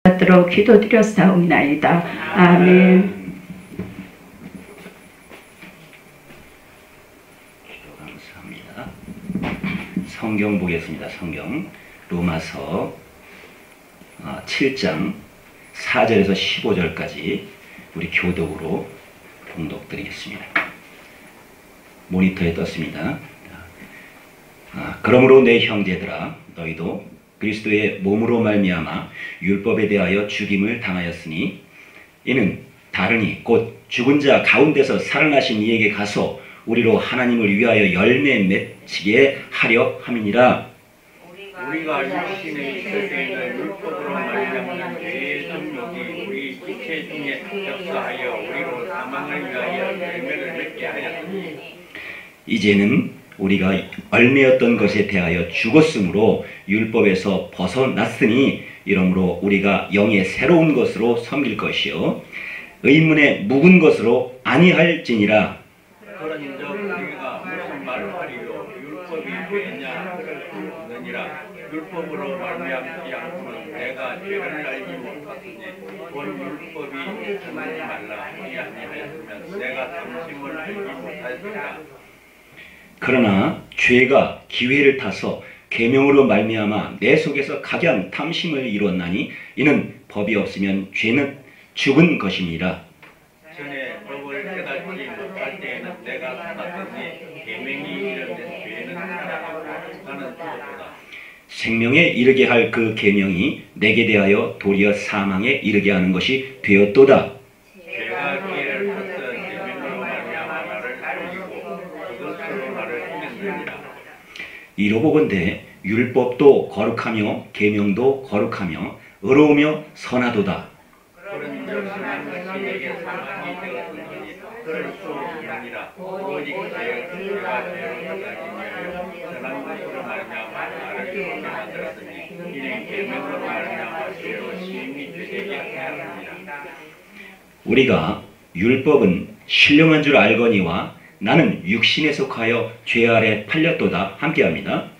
받도록 기도드렸사옵나이다. 아멘. 기도 감사합니다. 성경 보겠습니다. 성경 로마서 7장 4절에서 15절까지 우리 교독으로 봉독드리겠습니다. 모니터에 떴습니다. 그러므로 내 형제들아 너희도 그리스도의 몸으로 말미암아 율법에 대하여 죽임을 당하였으니 이는 다르니 곧 죽은 자 가운데서 살아나신 이에게 가서 우리로 하나님을 위하여 열매 맺히게 하려 함이니라. 우리가 육신에 있을 때에는 율법으로 말미암는 죄의 정욕이 우리 지체 중에 역사하여 우리로 사망을 위하여 열매를 맺게 하였으니 이제는 우리가 얼매였던 것에 대하여 죽었으므로 율법에서 벗어났으니 이러므로 우리가 영의 새로운 것으로 섬길 것이요 의문의 묵은 것으로 아니할지니라. 그런즉 우리가 무슨 말을 하리요 율법이 죄냐 느니라. 율법으로 말미암지 않고는 내가 죄를 알지 못하더니 본 율법이 참지 말라 하지 아니하였으면 내가 탐심을 알지 못하였으리라. 그러나 죄가 기회를 타서 계명으로 말미암아 내 속에서 각양 탐심을 이루었나니 이는 법이 없으면 죄는 죽은 것이니라. 전에 법을 깨닫지 못할 때에는 내가 살았더니 계명이 이르는 죄는 살아가고 나는 죽었도다. 생명에 이르게 할 그 계명이 내게 대하여 도리어 사망에 이르게 하는 것이 되었도다. 죄가 기회를 타서 계명으로 말미암아 나를 죽이고 그것으로 나를 죽였느니라. 이로보건대 율법도 거룩하며 계명도 거룩하며 의로우며 선하도다. 그런즉 선한 것이 내게 사망이 되었으니 그럴 수 없느니라. 오직 죄가 죄로 가지며 선한 것으로 말미암아 나를 죽게 만들었으니 이는 계명으로 말미암아 죄로 시임이 되게 하였느니라. 우리가 율법은 신령한 줄 알거니와 나는 육신에 속하여 죄 아래 팔렸도다 함께합니다.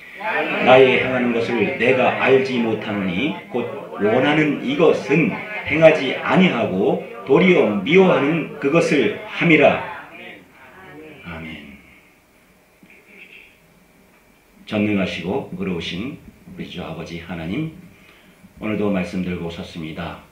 나의 행하는 것을 내가 알지 못하노니 곧 원하는 이것은 행하지 아니하고 도리어 미워하는 그것을 함이라. 아멘. 전능하시고 의로우신 우리 주 아버지 하나님, 오늘도 말씀 들고 섰습니다.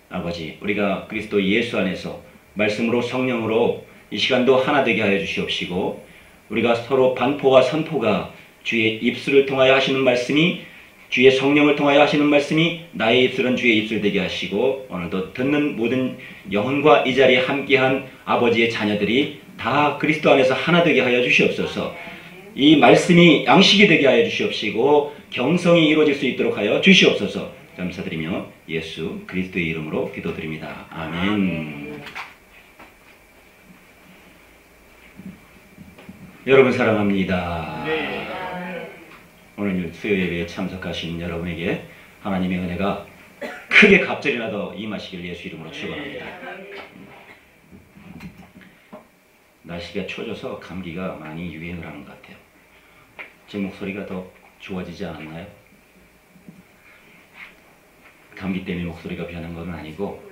아버지, 우리가 그리스도 예수 안에서 말씀으로 성령으로 이 시간도 하나 되게 하여 주시옵시고 우리가 서로 반포와 선포가 주의 입술을 통하여 하시는 말씀이 주의 성령을 통하여 하시는 말씀이 나의 입술은 주의 입술 되게 하시고 오늘도 듣는 모든 영혼과 이 자리에 함께한 아버지의 자녀들이 다 그리스도 안에서 하나 되게 하여 주시옵소서. 이 말씀이 양식이 되게 하여 주시옵시고 경성이 이루어질 수 있도록 하여 주시옵소서. 감사드리며 예수 그리스도의 이름으로 기도드립니다. 아멘. 여러분 사랑합니다. 오늘 수요 예배에 참석하신 여러분에게 하나님의 은혜가 크게 갑절이나 더 임하시길 예수 이름으로 축원합니다. 날씨가 추워져서 감기가 많이 유행을 하는 것 같아요. 제 목소리가 더 좋아지지 않았나요? 감기 때문에 목소리가 변한 건 아니고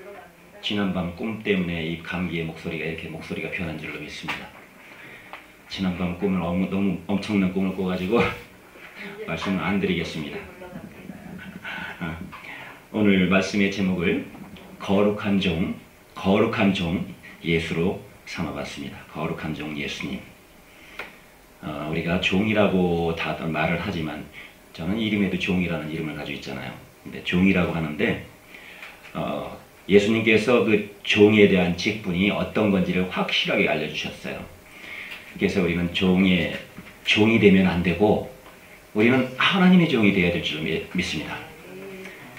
지난밤 꿈 때문에 이 감기의 목소리가 이렇게 목소리가 변한 줄로 믿습니다. 지난밤 꿈을 너무 엄청난 꿈을 꿔가지고 말씀을 안 드리겠습니다. 오늘 말씀의 제목을 거룩한 종 예수로 삼아봤습니다. 거룩한 종 예수님. 우리가 종이라고 다들 말을 하지만 저는 이름에도 종이라는 이름을 가지고 있잖아요. 근데 종이라고 하는데 예수님께서 그 종에 대한 직분이 어떤 건지를 확실하게 알려주셨어요. 그래서 우리는 종이 되면 안 되고 우리는 하나님의 종이 되어야 될 줄로 믿습니다.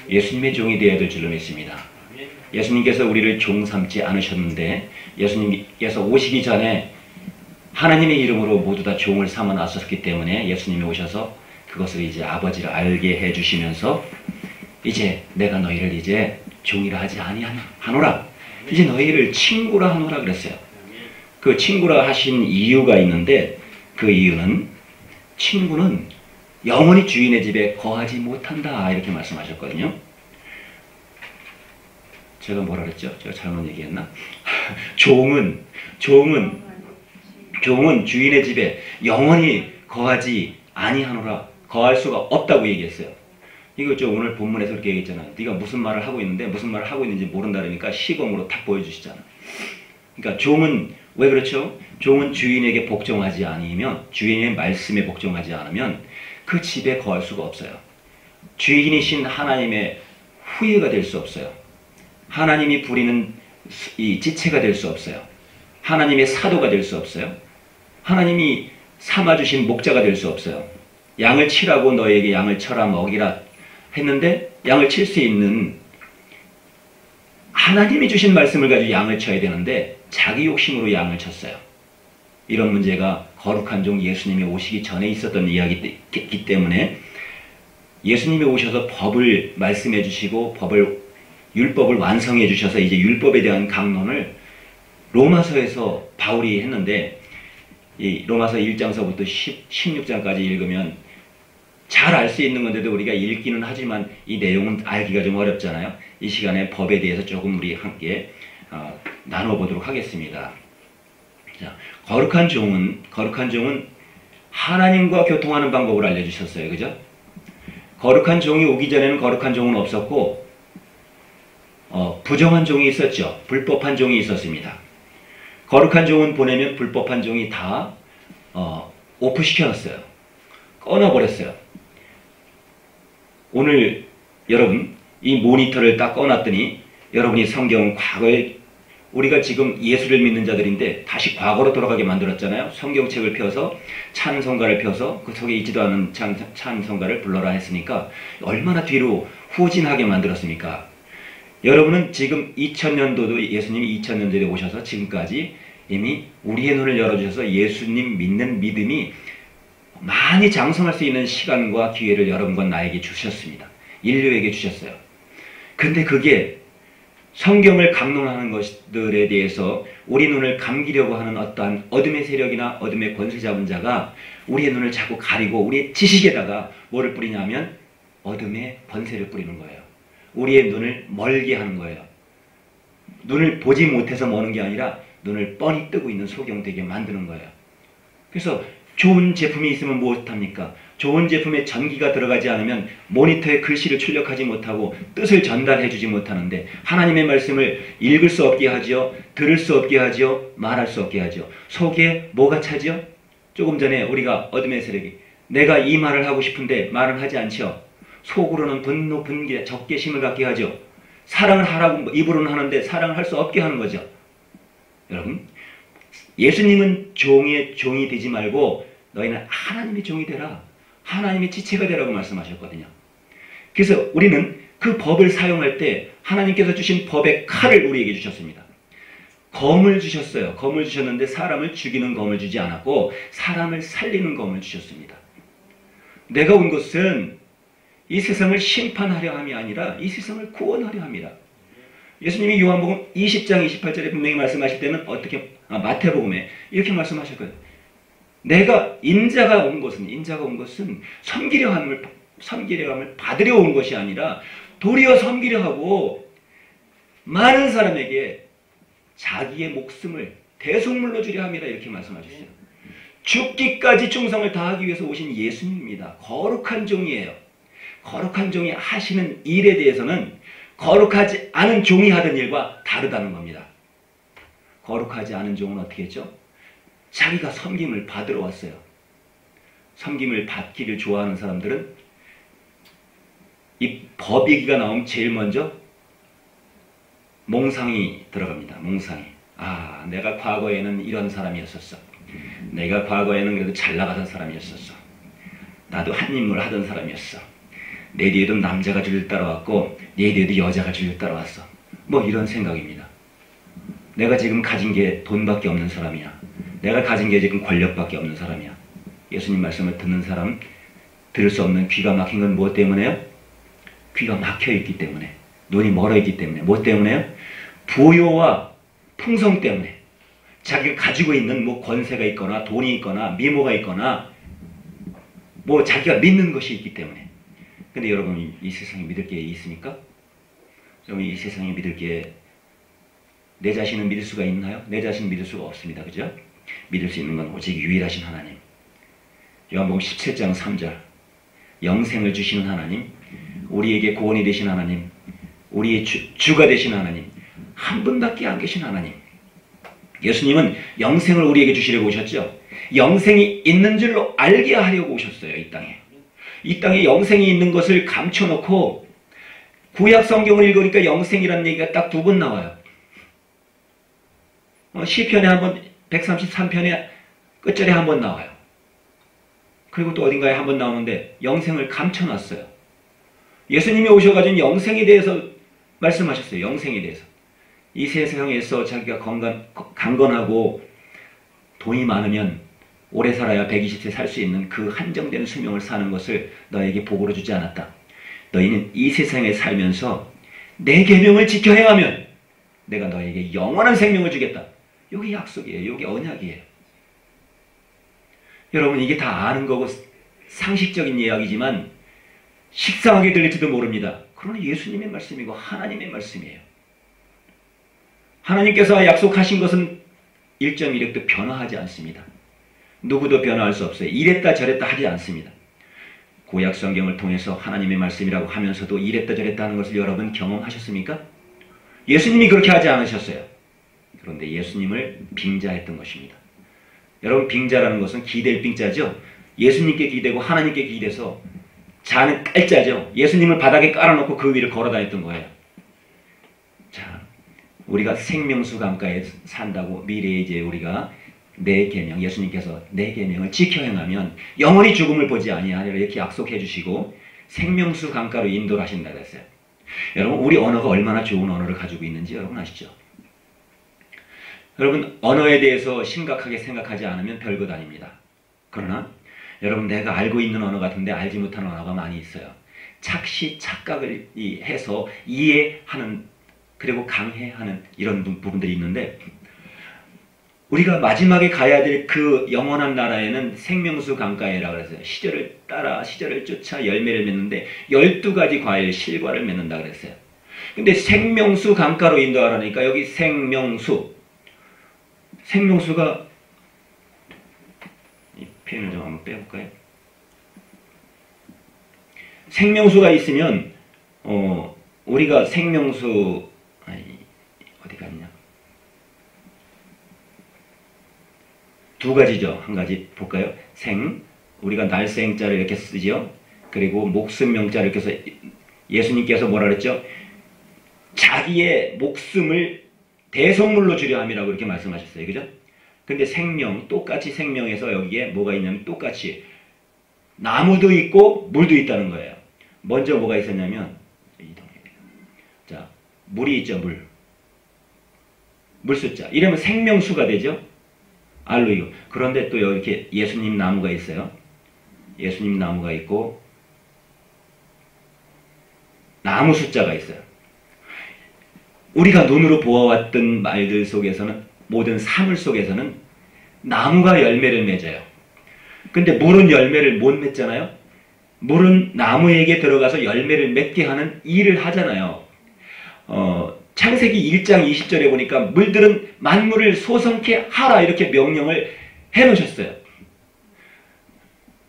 예수님의 종이 되어야 될 줄로 믿습니다. 예수님께서 우리를 종 삼지 않으셨는데 예수님께서 오시기 전에 하나님의 이름으로 모두 다 종을 삼아 놨었기 때문에 예수님이 오셔서 그것을 이제 아버지를 알게 해주시면서 이제 내가 너희를 이제 종이라 하지 아니하노라. 이제 너희를 친구라 하노라 그랬어요. 그 친구라 하신 이유가 있는데 그 이유는 친구는 영원히 주인의 집에 거하지 못한다 이렇게 말씀하셨거든요. 제가 뭐라 그랬죠? 제가 잘못 얘기했나? 종은 주인의 집에 영원히 거하지 아니하노라. 거할 수가 없다고 얘기했어요. 이거 오늘 본문에서 그렇게 얘기했잖아요. 네가 무슨 말을 하고 있는데 무슨 말을 하고 있는지 모른다 그러니까 시범으로 딱 보여주시잖아. 그러니까 종은 왜 그렇죠? 종은 주인에게 복종하지 아니면, 주인의 말씀에 복종하지 않으면 그 집에 거할 수가 없어요. 주인이신 하나님의 후예가 될 수 없어요. 하나님이 부리는 이 지체가 될 수 없어요. 하나님의 사도가 될 수 없어요. 하나님이 삼아주신 목자가 될 수 없어요. 양을 치라고 너에게 양을 쳐라 먹이라 했는데 양을 칠 수 있는 하나님이 주신 말씀을 가지고 양을 쳐야 되는데 자기 욕심으로 양을 쳤어요. 이런 문제가 거룩한 종 예수님이 오시기 전에 있었던 이야기이기 때문에 예수님이 오셔서 법을 말씀해 주시고 율법을 완성해 주셔서 이제 율법에 대한 강론을 로마서에서 바울이 했는데, 이 로마서 1장서부터 16장까지 읽으면 잘 알 수 있는 건데도 우리가 읽기는 하지만 이 내용은 알기가 좀 어렵잖아요. 이 시간에 법에 대해서 조금 우리 함께 나눠보도록 하겠습니다. 자, 거룩한 종은 하나님과 교통하는 방법을 알려주셨어요. 그죠? 거룩한 종이 오기 전에는 거룩한 종은 없었고 부정한 종이 있었죠. 불법한 종이 있었습니다. 거룩한 종은 보내면 불법한 종이 다 오프시켜놨어요. 꺼놔버렸어요. 오늘 여러분 이 모니터를 딱 꺼놨더니 여러분이 성경은 과거에 우리가 지금 예수를 믿는 자들인데 다시 과거로 돌아가게 만들었잖아요. 성경책을 펴서 찬송가를 펴서 그 속에 있지도 않은 찬송가를 불러라 했으니까 얼마나 뒤로 후진하게 만들었습니까? 여러분은 지금 2000년도도 예수님이 2000년도에 오셔서 지금까지 이미 우리의 눈을 열어주셔서 예수님 믿는 믿음이 많이 장성할 수 있는 시간과 기회를 여러분과 나에게 주셨습니다. 인류에게 주셨어요. 근데 그게 성경을 강론하는 것들에 대해서 우리 눈을 감기려고 하는 어떠한 어둠의 세력이나 어둠의 권세 잡은 자가 우리의 눈을 자꾸 가리고 우리의 지식에다가 뭐를 뿌리냐면 어둠의 권세를 뿌리는 거예요. 우리의 눈을 멀게 하는 거예요. 눈을 보지 못해서 머는 게 아니라 눈을 뻔히 뜨고 있는 소경되게 만드는 거예요. 그래서 좋은 제품이 있으면 무엇합니까? 좋은 제품에 전기가 들어가지 않으면 모니터에 글씨를 출력하지 못하고 뜻을 전달해 주지 못하는데 하나님의 말씀을 읽을 수 없게 하지요. 들을 수 없게 하지요. 말할 수 없게 하지요. 속에 뭐가 차지요? 조금 전에 우리가 어둠의 세력이 내가 이 말을 하고 싶은데 말을 하지 않죠. 속으로는 분노, 분개, 적개심을 갖게 하죠. 사랑을 하라고 입으로는 하는데 사랑을 할 수 없게 하는 거죠. 여러분, 예수님은 종이 되지 말고 너희는 하나님의 종이 되라. 하나님의 지체가 되라고 말씀하셨거든요. 그래서 우리는 그 법을 사용할 때 하나님께서 주신 법의 칼을 우리에게 주셨습니다. 검을 주셨어요. 검을 주셨는데 사람을 죽이는 검을 주지 않았고 사람을 살리는 검을 주셨습니다. 내가 온 것은 이 세상을 심판하려 함이 아니라 이 세상을 구원하려 함이라. 예수님이 요한복음 20장 28절에 분명히 말씀하실 때는 어떻게 마태복음에 이렇게 말씀하실 거예요. 내가 인자가 온 것은 섬기려 함을 받으려 온 것이 아니라 도리어 섬기려 하고 많은 사람에게 자기의 목숨을 대속물로 주려 함이라 이렇게 말씀하셨어요. 죽기까지 충성을 다하기 위해서 오신 예수님입니다. 거룩한 종이에요. 거룩한 종이 하시는 일에 대해서는 거룩하지 않은 종이 하던 일과 다르다는 겁니다. 거룩하지 않은 종은 어떻게 했죠? 자기가 섬김을 받으러 왔어요. 섬김을 받기를 좋아하는 사람들은 이 법 얘기가 나오면 제일 먼저 몽상이 들어갑니다. 몽상이. 아, 내가 과거에는 이런 사람이었었어. 내가 과거에는 그래도 잘 나가던 사람이었었어. 나도 한 인물을 하던 사람이었어. 내 뒤에도 남자가 줄줄 따라왔고 내 뒤에도 여자가 줄줄 따라왔어. 뭐 이런 생각입니다. 내가 지금 가진 게 돈밖에 없는 사람이야. 내가 가진 게 지금 권력밖에 없는 사람이야. 예수님 말씀을 듣는 사람, 들을 수 없는 귀가 막힌 건 무엇 때문에요? 귀가 막혀 있기 때문에, 눈이 멀어 있기 때문에. 무엇 때문에요? 부요와 풍성 때문에. 자기가 가지고 있는 뭐 권세가 있거나 돈이 있거나 미모가 있거나 뭐 자기가 믿는 것이 있기 때문에. 근데 여러분 이 세상에 믿을 게 있습니까? 여러분, 이 세상에 믿을 게 내 자신을 믿을 수가 있나요? 내 자신을 믿을 수가 없습니다. 그죠? 믿을 수 있는 건 오직 유일하신 하나님. 요한복음 17장 3절. 영생을 주시는 하나님, 우리에게 구원이 되신 하나님, 우리의 주가 되신 하나님, 한 분밖에 안 계신 하나님. 예수님은 영생을 우리에게 주시려고 오셨죠. 영생이 있는 줄로 알게 하려고 오셨어요. 이 땅에. 이 땅에 영생이 있는 것을 감춰놓고 구약 성경을 읽으니까 영생이라는 얘기가 딱 두 번 나와요. 시편에 한 번, 133편에 끝절에 한 번 나와요. 그리고 또 어딘가에 한 번 나오는데 영생을 감춰놨어요. 예수님이 오셔가지고 영생에 대해서 말씀하셨어요. 영생에 대해서. 이 세상에서 자기가 강건하고 돈이 많으면 오래 살아야 120세 살 수 있는 그 한정된 수명을 사는 것을 너에게 복으로 주지 않았다. 너희는 이 세상에 살면서 내 계명을 지켜 행하면 내가 너에게 영원한 생명을 주겠다. 여기 약속이에요. 여기 언약이에요. 여러분, 이게 다 아는 거고 상식적인 이야기지만 식상하게 들릴지도 모릅니다. 그러나 예수님의 말씀이고 하나님의 말씀이에요. 하나님께서 약속하신 것은 1.1획도 변화하지 않습니다. 누구도 변화할 수 없어요. 이랬다 저랬다 하지 않습니다. 구약 성경을 통해서 하나님의 말씀이라고 하면서도 이랬다 저랬다 하는 것을 여러분 경험하셨습니까? 예수님이 그렇게 하지 않으셨어요. 그런데 예수님을 빙자했던 것입니다. 여러분, 빙자라는 것은 기댈 빙자죠. 예수님께 기대고 하나님께 기대서 자는 깔자죠. 예수님을 바닥에 깔아놓고 그 위를 걸어다녔던 거예요. 자, 우리가 생명수 강가에 산다고 미래에 이제 우리가 내 계명, 예수님께서 내 계명을 지켜 행하면 영원히 죽음을 보지 아니하리라 이렇게 약속해 주시고 생명수 강가로 인도를 하신다고 했어요. 여러분, 우리 언어가 얼마나 좋은 언어를 가지고 있는지 여러분 아시죠? 여러분, 언어에 대해서 심각하게 생각하지 않으면 별것 아닙니다. 그러나 여러분, 내가 알고 있는 언어 같은데 알지 못하는 언어가 많이 있어요. 착시, 착각을 해서 이해하는, 그리고 강해하는 이런 부분들이 있는데, 우리가 마지막에 가야 될 그 영원한 나라에는 생명수 강가에라고 그랬어요. 시절을 따라 시절을 쫓아 열매를 맺는데 12가지 과일 실과를 맺는다 그랬어요. 근데 생명수 강가로 인도하라니까 여기 생명수가 이 표현을 좀 한번 빼볼까요? 생명수가 있으면 우리가 생명수 어디 갔냐? 두 가지죠. 한 가지 볼까요? 우리가 날생자를 이렇게 쓰죠. 그리고 목숨명자를 이렇게 해서 예수님께서 뭐라 그랬죠? 자기의 목숨을 대속물로 주려 함이라고 이렇게 말씀하셨어요. 그죠? 근데 생명, 똑같이 생명에서 여기에 뭐가 있냐면 똑같이 나무도 있고 물도 있다는 거예요. 먼저 뭐가 있었냐면 자, 물이 있죠. 물숫자. 이러면 생명수가 되죠. 알로이고. 그런데 또 여기 이렇게 예수님 나무가 있어요. 예수님 나무가 있고 나무 숫자가 있어요. 우리가 눈으로 보아왔던 말들 속에서는, 모든 사물 속에서는 나무가 열매를 맺어요. 근데 물은 열매를 못 맺잖아요. 물은 나무에게 들어가서 열매를 맺게 하는 일을 하잖아요. 창세기 1장 20절에 보니까 물들은 만물을 소성케 하라 이렇게 명령을 해놓으셨어요.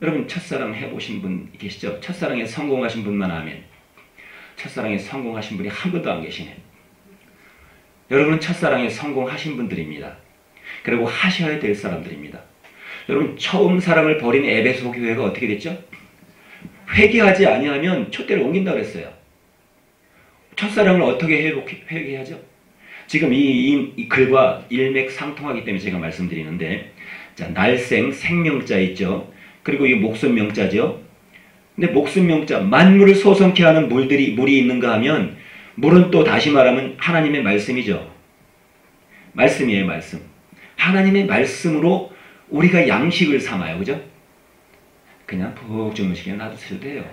여러분, 첫사랑 해보신 분 계시죠? 첫사랑에 성공하신 분만 아멘. 첫사랑에 성공하신 분이 한 분도 안 계시네. 여러분은 첫사랑에 성공하신 분들입니다. 그리고 하셔야 될 사람들입니다. 여러분, 처음 사랑을 버린 에베소 교회가 어떻게 됐죠? 회개하지 아니하면 촛대를 옮긴다고 그랬어요. 첫사랑을 어떻게 회개하죠? 지금 이 글과 일맥상통하기 때문에 제가 말씀드리는데, 자, 날생, 생명자 있죠? 그리고 이 목숨명자죠? 근데 목숨명자, 만물을 소성케 하는 물이 있는가 하면, 물은 또 다시 말하면 하나님의 말씀이죠. 말씀이에요, 말씀. 하나님의 말씀으로 우리가 양식을 삼아요. 그죠? 그냥 푹 주무시게 놔두셔도 돼요.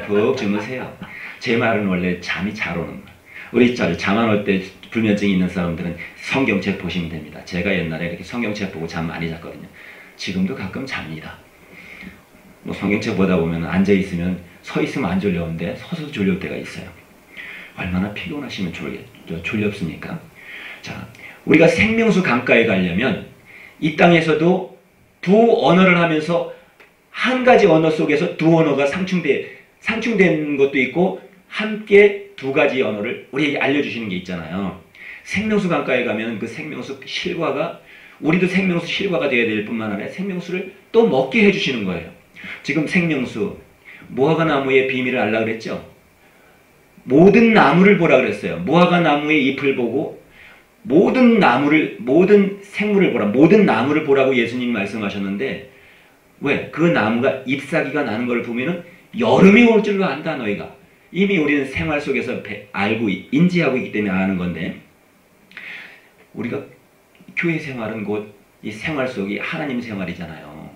푹 주무세요. 제 말은 원래 잠이 잘 오는 거예요. 우리 잠 안 올 때 불면증이 있는 사람들은 성경책 보시면 됩니다. 제가 옛날에 이렇게 성경책 보고 잠 많이 잤거든요. 지금도 가끔 잡니다. 뭐 성경책 보다 보면 앉아있으면 서 있으면 안 졸려오는데 서서 졸려올 때가 있어요. 얼마나 피곤하시면 졸렵습니까? 자, 우리가 생명수 강가에 가려면 이 땅에서도 두 언어를 하면서 한 가지 언어 속에서 두 언어가 상충된 것도 있고 함께 두 가지 언어를 우리에게 알려주시는 게 있잖아요. 생명수 강가에 가면 그 생명수 실과가 우리도 생명수 실과가 되어야 될 뿐만 아니라 생명수를 또 먹게 해주시는 거예요. 지금 생명수 무화과 나무의 비밀을 알라 그랬죠? 모든 나무를 보라 그랬어요. 무화과 나무의 잎을 보고 모든 생물을 보라, 모든 나무를 보라고 예수님이 말씀하셨는데 왜? 그 나무가 잎사귀가 나는 걸 보면은 여름이 올 줄로 안다 너희가. 이미 우리는 생활 속에서 인지하고 있기 때문에 아는 건데 우리가 교회 생활은 곧 이 생활 속이 하나님 생활이잖아요.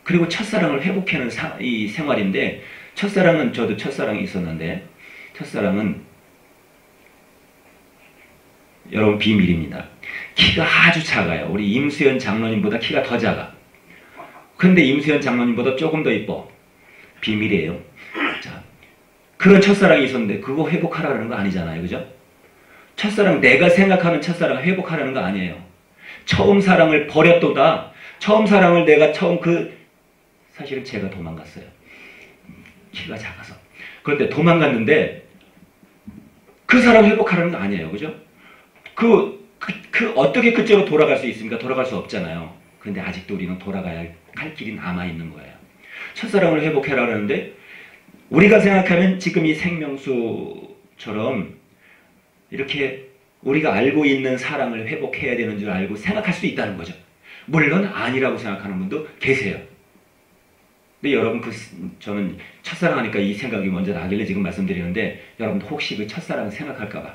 그리고 첫사랑을 회복하는 이 생활인데 첫사랑은 저도 첫사랑이 있었는데 첫사랑은 여러분 비밀입니다. 키가 아주 작아요. 우리 임수연 장로님보다 키가 더 작아. 근데 임수연 장로님보다 조금 더 이뻐. 비밀이에요. 자, 그런 첫사랑이 있었는데 그거 회복하라는 거 아니잖아요. 그죠? 첫사랑, 내가 생각하는 첫사랑을 회복하라는 거 아니에요. 처음 사랑을 버렸도다. 처음 사랑을 내가 사실은 제가 도망갔어요. 키가 작아서. 그런데 도망갔는데 그 사람 회복하라는 거 아니에요. 그죠? 어떻게 그쪽으로 돌아갈 수 있습니까? 돌아갈 수 없잖아요. 그런데 아직도 우리는 돌아가야 할 길이 남아있는 거예요. 첫사랑을 회복해라 그러는데 우리가 생각하면 지금 이 생명수처럼 이렇게 우리가 알고 있는 사랑을 회복해야 되는 줄 알고 생각할 수도 있다는 거죠. 물론 아니라고 생각하는 분도 계세요. 근데 여러분 저는 첫사랑하니까 이 생각이 먼저 나길래 지금 말씀드리는데 여러분 혹시 그 첫사랑 생각할까봐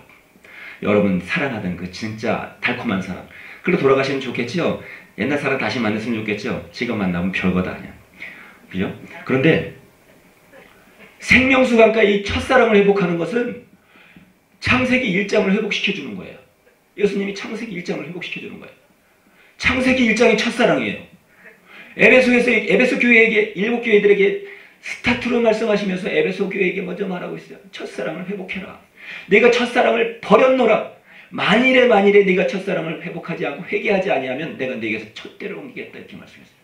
여러분 사랑하던 그 진짜 달콤한 사랑 그걸로 돌아가시면 좋겠죠? 옛날 사랑 다시 만났으면 좋겠죠? 지금 만나면 별거다 아니야. 그죠? 그런데 생명수강가 이 첫사랑을 회복하는 것은 창세기 1장을 회복시켜주는 거예요. 예수님이 창세기 1장을 회복시켜주는 거예요. 창세기 1장이 첫사랑이에요. 에베소 교회에게, 일곱 교회들에게 스타트로 말씀하시면서 에베소 교회에게 먼저 말하고 있어요. 첫사랑을 회복해라. 내가 첫사랑을 버렸노라. 만일에 네가 첫사랑을 회복하지 않고 회개하지 아니하면 내가 네게서 촛대를 옮기겠다 이렇게 말씀했어요.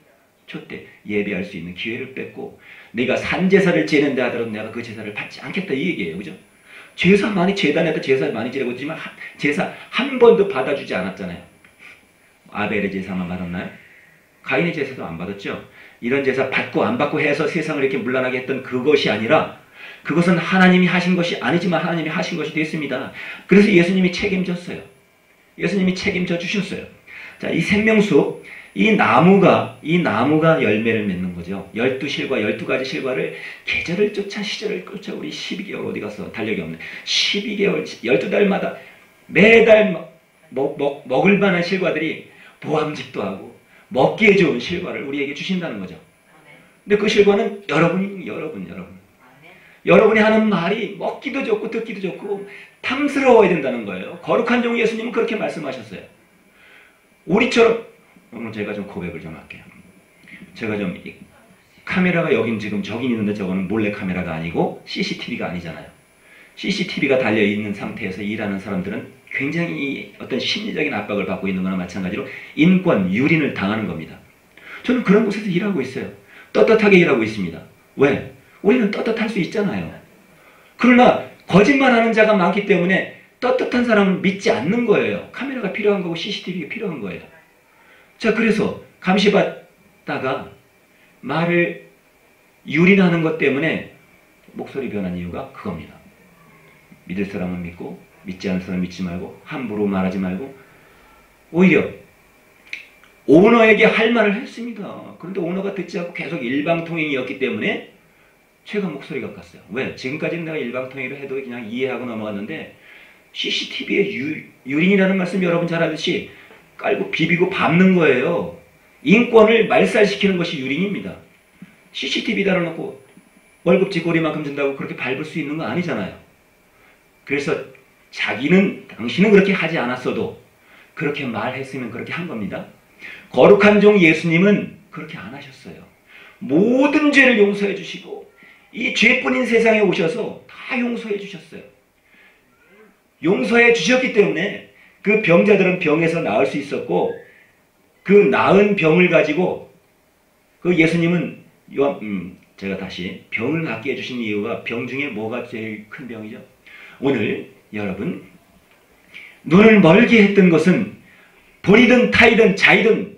촛대, 예배할 수 있는 기회를 뺏고 네가 산제사를 지낸다 하더라도 내가 그 제사를 받지 않겠다 이 얘기예요. 그죠? 재단에다 제사 많이 지내고 있지만 제사 한 번도 받아주지 않았잖아요. 아벨의 제사만 받았나요? 가인의 제사도 안 받았죠. 이런 제사 받고 안 받고 해서 세상을 이렇게 문란하게 했던 그것이 아니라 그것은 하나님이 하신 것이 아니지만 하나님이 하신 것이 됐습니다. 그래서 예수님이 책임졌어요. 예수님이 책임져 주셨어요. 자, 이 생명수, 이 나무가 열매를 맺는 거죠. 12실과 12가지 실과를 계절을 쫓아 시절을 쫓아 우리 12개월 어디 가서 달력이 없네. 12개월 12달마다 매달 먹을 만한 실과들이 보암직도 하고 먹기에 좋은 실과를 우리에게 주신다는 거죠. 근데 그 실과는 여러분이 하는 말이 먹기도 좋고 듣기도 좋고 탐스러워야 된다는 거예요. 거룩한 종 예수님은 그렇게 말씀하셨어요. 우리처럼 오늘 제가 좀 고백을 좀 할게요. 제가 좀 카메라가 여긴 지금 저긴 있는데 저거는 몰래 카메라가 아니고 CCTV가 아니잖아요. CCTV가 달려있는 상태에서 일하는 사람들은 굉장히 어떤 심리적인 압박을 받고 있는 거나 마찬가지로 인권, 유린을 당하는 겁니다. 저는 그런 곳에서 일하고 있어요. 떳떳하게 일하고 있습니다. 왜? 우리는 떳떳할 수 있잖아요. 그러나 거짓말하는 자가 많기 때문에 떳떳한 사람은 믿지 않는 거예요. 카메라가 필요한 거고 CCTV가 필요한 거예요. 자, 그래서 감시받다가 말을 유린하는 것 때문에 목소리 변한 이유가 그겁니다. 믿을 사람은 믿고 믿지 않는 사람은 믿지 말고 함부로 말하지 말고 오히려 오너에게 할 말을 했습니다. 그런데 오너가 듣지 않고 계속 일방통행이었기 때문에 제가 목소리가 깠어요. 왜? 지금까지는 내가 일방통행을 해도 그냥 이해하고 넘어갔는데 CCTV에 유린이라는 말씀 여러분 잘 아듯이 깔고 비비고 밟는 거예요. 인권을 말살시키는 것이 유린입니다. CCTV 달아놓고 월급 쥐꼬리만큼 준다고 그렇게 밟을 수 있는 거 아니잖아요. 그래서 당신은 그렇게 하지 않았어도 그렇게 말했으면 그렇게 한 겁니다. 거룩한 종 예수님은 그렇게 안 하셨어요. 모든 죄를 용서해 주시고 이 죄뿐인 세상에 오셔서 다 용서해 주셨어요. 용서해 주셨기 때문에 그 병자들은 병에서 나을 수 있었고, 그 나은 병을 가지고 그 예수님은 제가 다시 병을 낫게 해주신 이유가 병 중에 뭐가 제일 큰 병이죠? 오늘 여러분, 눈을 멀게 했던 것은 본이든 타이든 자이든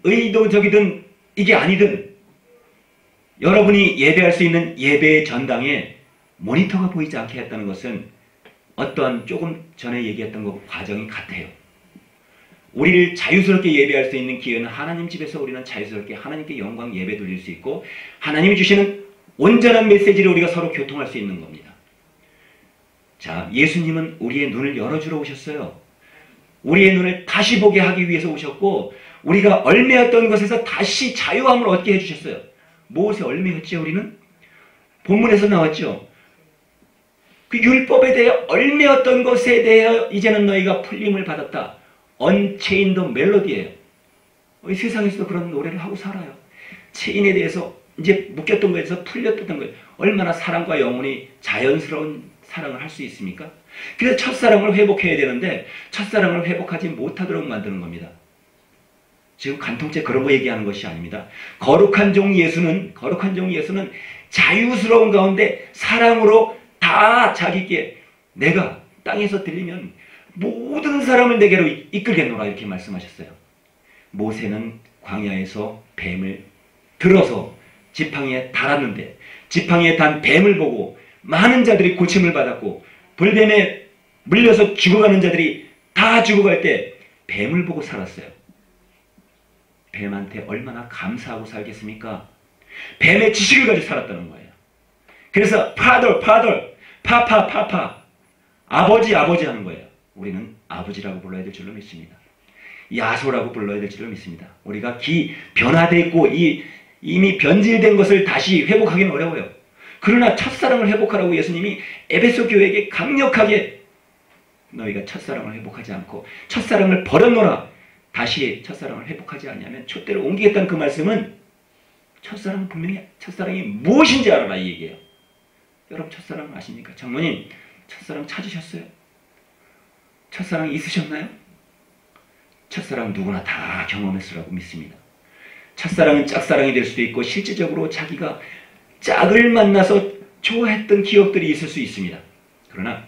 의도적이든 이게 아니든 여러분이 예배할 수 있는 예배의 전당에 모니터가 보이지 않게 했다는 것은 어떠한 조금 전에 얘기했던 것 과정이 같아요. 우리를 자유스럽게 예배할 수 있는 기회는 하나님 집에서 우리는 자유스럽게 하나님께 영광 예배 드릴 수 있고, 하나님이 주시는 온전한 메시지를 우리가 서로 교통할 수 있는 겁니다. 자, 예수님은 우리의 눈을 열어주러 오셨어요. 우리의 눈을 다시 보게 하기 위해서 오셨고, 우리가 얽매였던 것에서 다시 자유함을 얻게 해주셨어요. 무엇에 얽매였죠? 우리는 본문에서 나왔죠. 그 율법에 대해 얽매였던 것에 대해 이제는 너희가 풀림을 받았다. Unchained Melody예요. 세상에서도 그런 노래를 하고 살아요. 체인에 대해서 이제 묶였던 거에서 풀렸던 거예요. 얼마나 사랑과 영혼이 자연스러운 사랑을 할 수 있습니까? 그래서 첫사랑을 회복해야 되는데 첫사랑을 회복하지 못하도록 만드는 겁니다. 지금 간통죄 그런 거 얘기하는 것이 아닙니다. 거룩한 종 예수는 자유스러운 가운데 사랑으로 다 자기께 내가 땅에서 들리면 모든 사람을 내게로 이끌겠노라 이렇게 말씀하셨어요. 모세는 광야에서 뱀을 들어서 지팡이에 달았는데 지팡이에 단 뱀을 보고 많은 자들이 고침을 받았고 불뱀에 물려서 죽어가는 자들이 다 죽어갈 때 뱀을 보고 살았어요. 뱀한테 얼마나 감사하고 살겠습니까? 뱀의 지식을 가지고 살았다는 거예요. 그래서 파더, 파파, 아버지 하는 거예요. 우리는 아버지라고 불러야 될 줄로 믿습니다. 야소라고 불러야 될 줄로 믿습니다. 우리가 변화되어 있고 이미 변질된 것을 다시 회복하기는 어려워요. 그러나 첫사랑을 회복하라고 예수님이 에베소 교회에게 강력하게 너희가 첫사랑을 회복하지 않고 첫사랑을 버렸노라. 다시 첫사랑을 회복하지 않냐면 촛대를 옮기겠다는 그 말씀은 첫사랑은 분명히 첫사랑이 무엇인지 알아라 이 얘기예요. 여러분 첫사랑 아십니까? 장모님 첫사랑 찾으셨어요? 첫사랑 있으셨나요? 첫사랑 누구나 다 경험했으라고 믿습니다. 첫사랑은 짝사랑이 될 수도 있고 실질적으로 자기가 짝을 만나서 좋아했던 기억들이 있을 수 있습니다. 그러나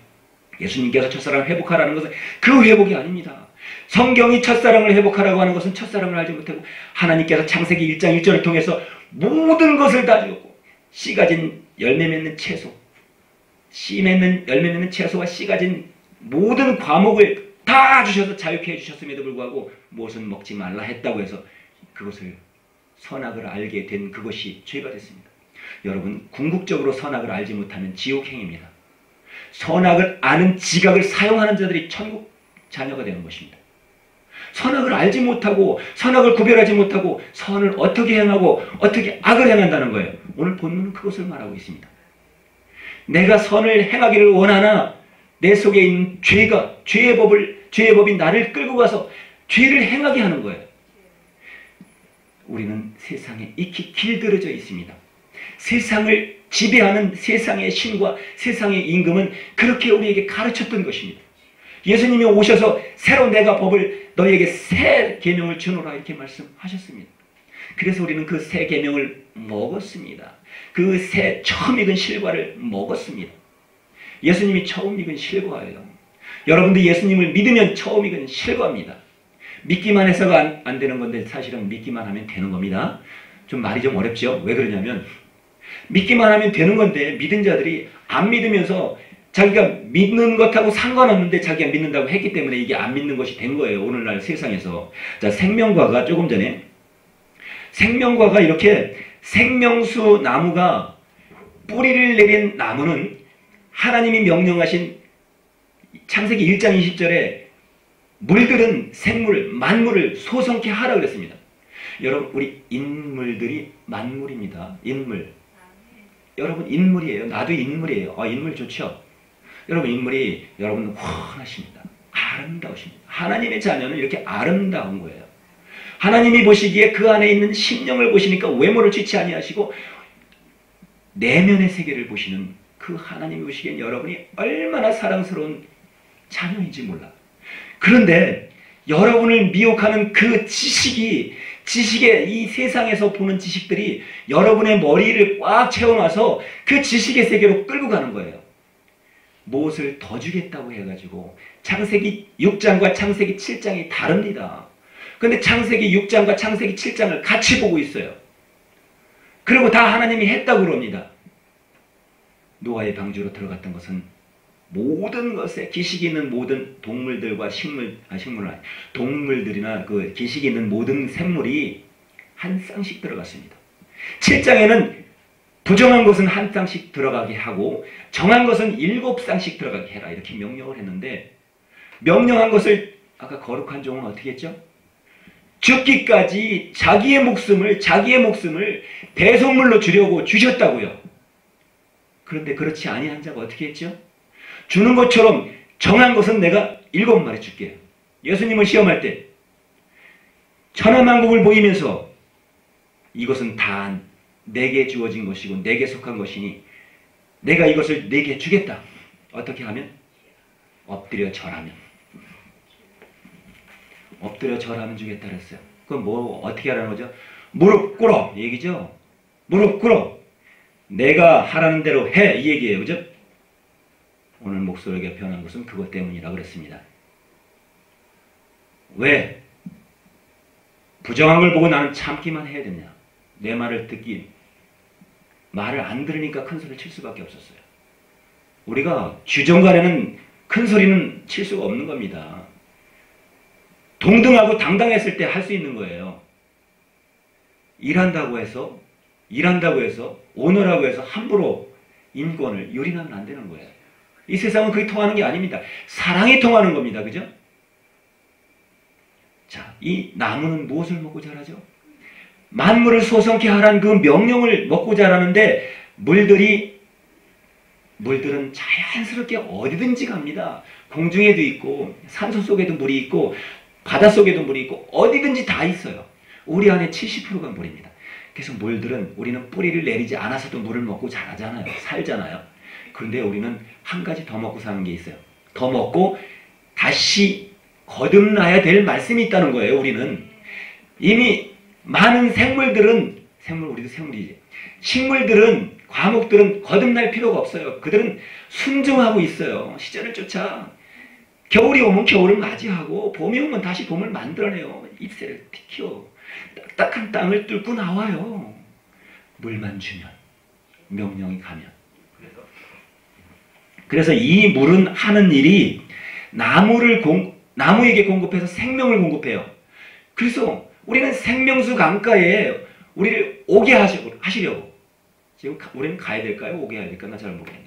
예수님께서 첫사랑을 회복하라는 것은 그 회복이 아닙니다. 성경이 첫사랑을 회복하라고 하는 것은 첫사랑을 알지 못하고 하나님께서 창세기 1장 1절을 통해서 모든 것을 다 주었고 씨 가진 열매 맺는 채소, 열매 맺는 채소와 씨 가진 모든 과목을 다 주셔서 자유케 해주셨음에도 불구하고 무엇은 먹지 말라 했다고 해서 그것을 선악을 알게 된 그것이 죄가 됐습니다. 여러분 궁극적으로 선악을 알지 못하면 지옥행입니다. 선악을 아는 지각을 사용하는 자들이 천국 자녀가 되는 것입니다. 선악을 알지 못하고 선악을 구별하지 못하고 선을 어떻게 행하고 어떻게 악을 행한다는 거예요. 오늘 본문은 그것을 말하고 있습니다. 내가 선을 행하기를 원하나 내 속에 있는 죄의 법이 나를 끌고 가서 죄를 행하게 하는 거예요. 우리는 세상에 익히 길들여져 있습니다. 세상을 지배하는 세상의 신과 세상의 임금은 그렇게 우리에게 가르쳤던 것입니다. 예수님이 오셔서 새로 내가 법을 너희에게 새 계명을 주노라 이렇게 말씀하셨습니다. 그래서 우리는 그 새 계명을 먹었습니다. 그 새 처음 익은 실과를 먹었습니다. 예수님이 처음 익은 실과예요. 여러분도 예수님을 믿으면 처음 익은 실과입니다. 믿기만 해서가 안 되는 건데 사실은 믿기만 하면 되는 겁니다. 좀 말이 좀 어렵죠? 왜 그러냐면 믿기만 하면 되는 건데 믿은 자들이 안 믿으면서 자기가 믿는 것하고 상관없는데 자기가 믿는다고 했기 때문에 이게 안 믿는 것이 된 거예요. 오늘날 세상에서. 자, 생명과가 조금 전에 생명과가 이렇게 생명수 나무가 뿌리를 내린 나무는 하나님이 명령하신 창세기 1장 20절에 물들은 생물, 만물을 소성케 하라 그랬습니다. 여러분 우리 인물들이 만물입니다. 인물. 여러분 인물이에요. 나도 인물이에요. 인물 좋죠? 여러분 인물이 여러분 훤하십니다. 아름다우십니다. 하나님의 자녀는 이렇게 아름다운 거예요. 하나님이 보시기에 그 안에 있는 심령을 보시니까 외모를 취치 아니하시고 내면의 세계를 보시는 그 하나님이 보시기엔 여러분이 얼마나 사랑스러운 자녀인지 몰라. 그런데 여러분을 미혹하는 그 지식의 이 세상에서 보는 지식들이 여러분의 머리를 꽉 채워놔서 그 지식의 세계로 끌고 가는 거예요. 무엇을 더 주겠다고 해가지고 창세기 6장과 창세기 7장이 다릅니다. 근데 창세기 6장과 창세기 7장을 같이 보고 있어요. 그리고 다 하나님이 했다고 그럽니다. 노아의 방주로 들어갔던 것은 모든 것에 기식이 있는 모든 동물들과 동물들이나 그 기식이 있는 모든 생물이 한 쌍씩 들어갔습니다. 7장에는 부정한 것은 한 쌍씩 들어가게 하고 정한 것은 7쌍씩 들어가게 해라 이렇게 명령을 했는데, 명령한 것을 아까 거룩한 종은 어떻게 했죠? 죽기까지 자기의 목숨을 대속물로 주려고 주셨다고요. 그런데 그렇지 아니한 자가 어떻게 했죠? 주는 것처럼 정한 것은 내가 7마리 줄게요. 예수님을 시험할 때 천하만국을 보이면서 이것은 다 내게 주어진 것이고 내게 속한 것이니 내가 이것을 내게 주겠다. 어떻게 하면? 엎드려 절하면. 엎드려 절하면 주겠다 그랬어요. 그럼 뭐 어떻게 하라는 거죠? 무릎 꿇어 이 얘기죠. 무릎 꿇어. 내가 하라는 대로 해 이 얘기예요. 그죠? 오늘 목소리가 변한 것은 그것 때문이라고 그랬습니다. 왜? 부정한 걸 보고 나는 참기만 해야 되냐? 내 말을 말을 안 들으니까 큰 소리를 칠 수밖에 없었어요. 우리가 주정간에는 큰 소리는 칠 수가 없는 겁니다. 동등하고 당당했을 때 할 수 있는 거예요. 일한다고 해서 오너라고 해서 함부로 인권을 유린하면 안 되는 거예요. 이 세상은 그게 통하는 게 아닙니다. 사랑이 통하는 겁니다. 그죠? 자, 이 나무는 무엇을 먹고 자라죠? 만물을 소성케 하라는 그 명령을 먹고 자라는데 물들은 자연스럽게 어디든지 갑니다. 공중에도 있고 산소 속에도 물이 있고 바닷속에도 물이 있고 어디든지 다 있어요. 우리 안에 70%가 물입니다. 그래서 우리는 뿌리를 내리지 않아서도 물을 먹고 자라잖아요. 살잖아요. 그런데 우리는 한 가지 더 먹고 사는 게 있어요. 더 먹고 다시 거듭나야 될 말씀이 있다는 거예요. 우리는 이미 많은 우리도 생물이지. 식물들은, 과목들은 거듭날 필요가 없어요. 그들은 순종하고 있어요. 시절을 쫓아. 겨울이 오면 겨울을 맞이하고 봄이 오면 다시 봄을 만들어내요. 잎새를 키워. 딱딱한 땅을 뚫고 나와요. 물만 주면, 명령이 가면. 그래서 이 물은 하는 일이 나무에게 공급해서 생명을 공급해요. 그래서 우리는 생명수 강가에 우리를 오게 하시려고. 지금 우리는 가야 될까요? 오게 해야 될까? 나 잘 모르겠네.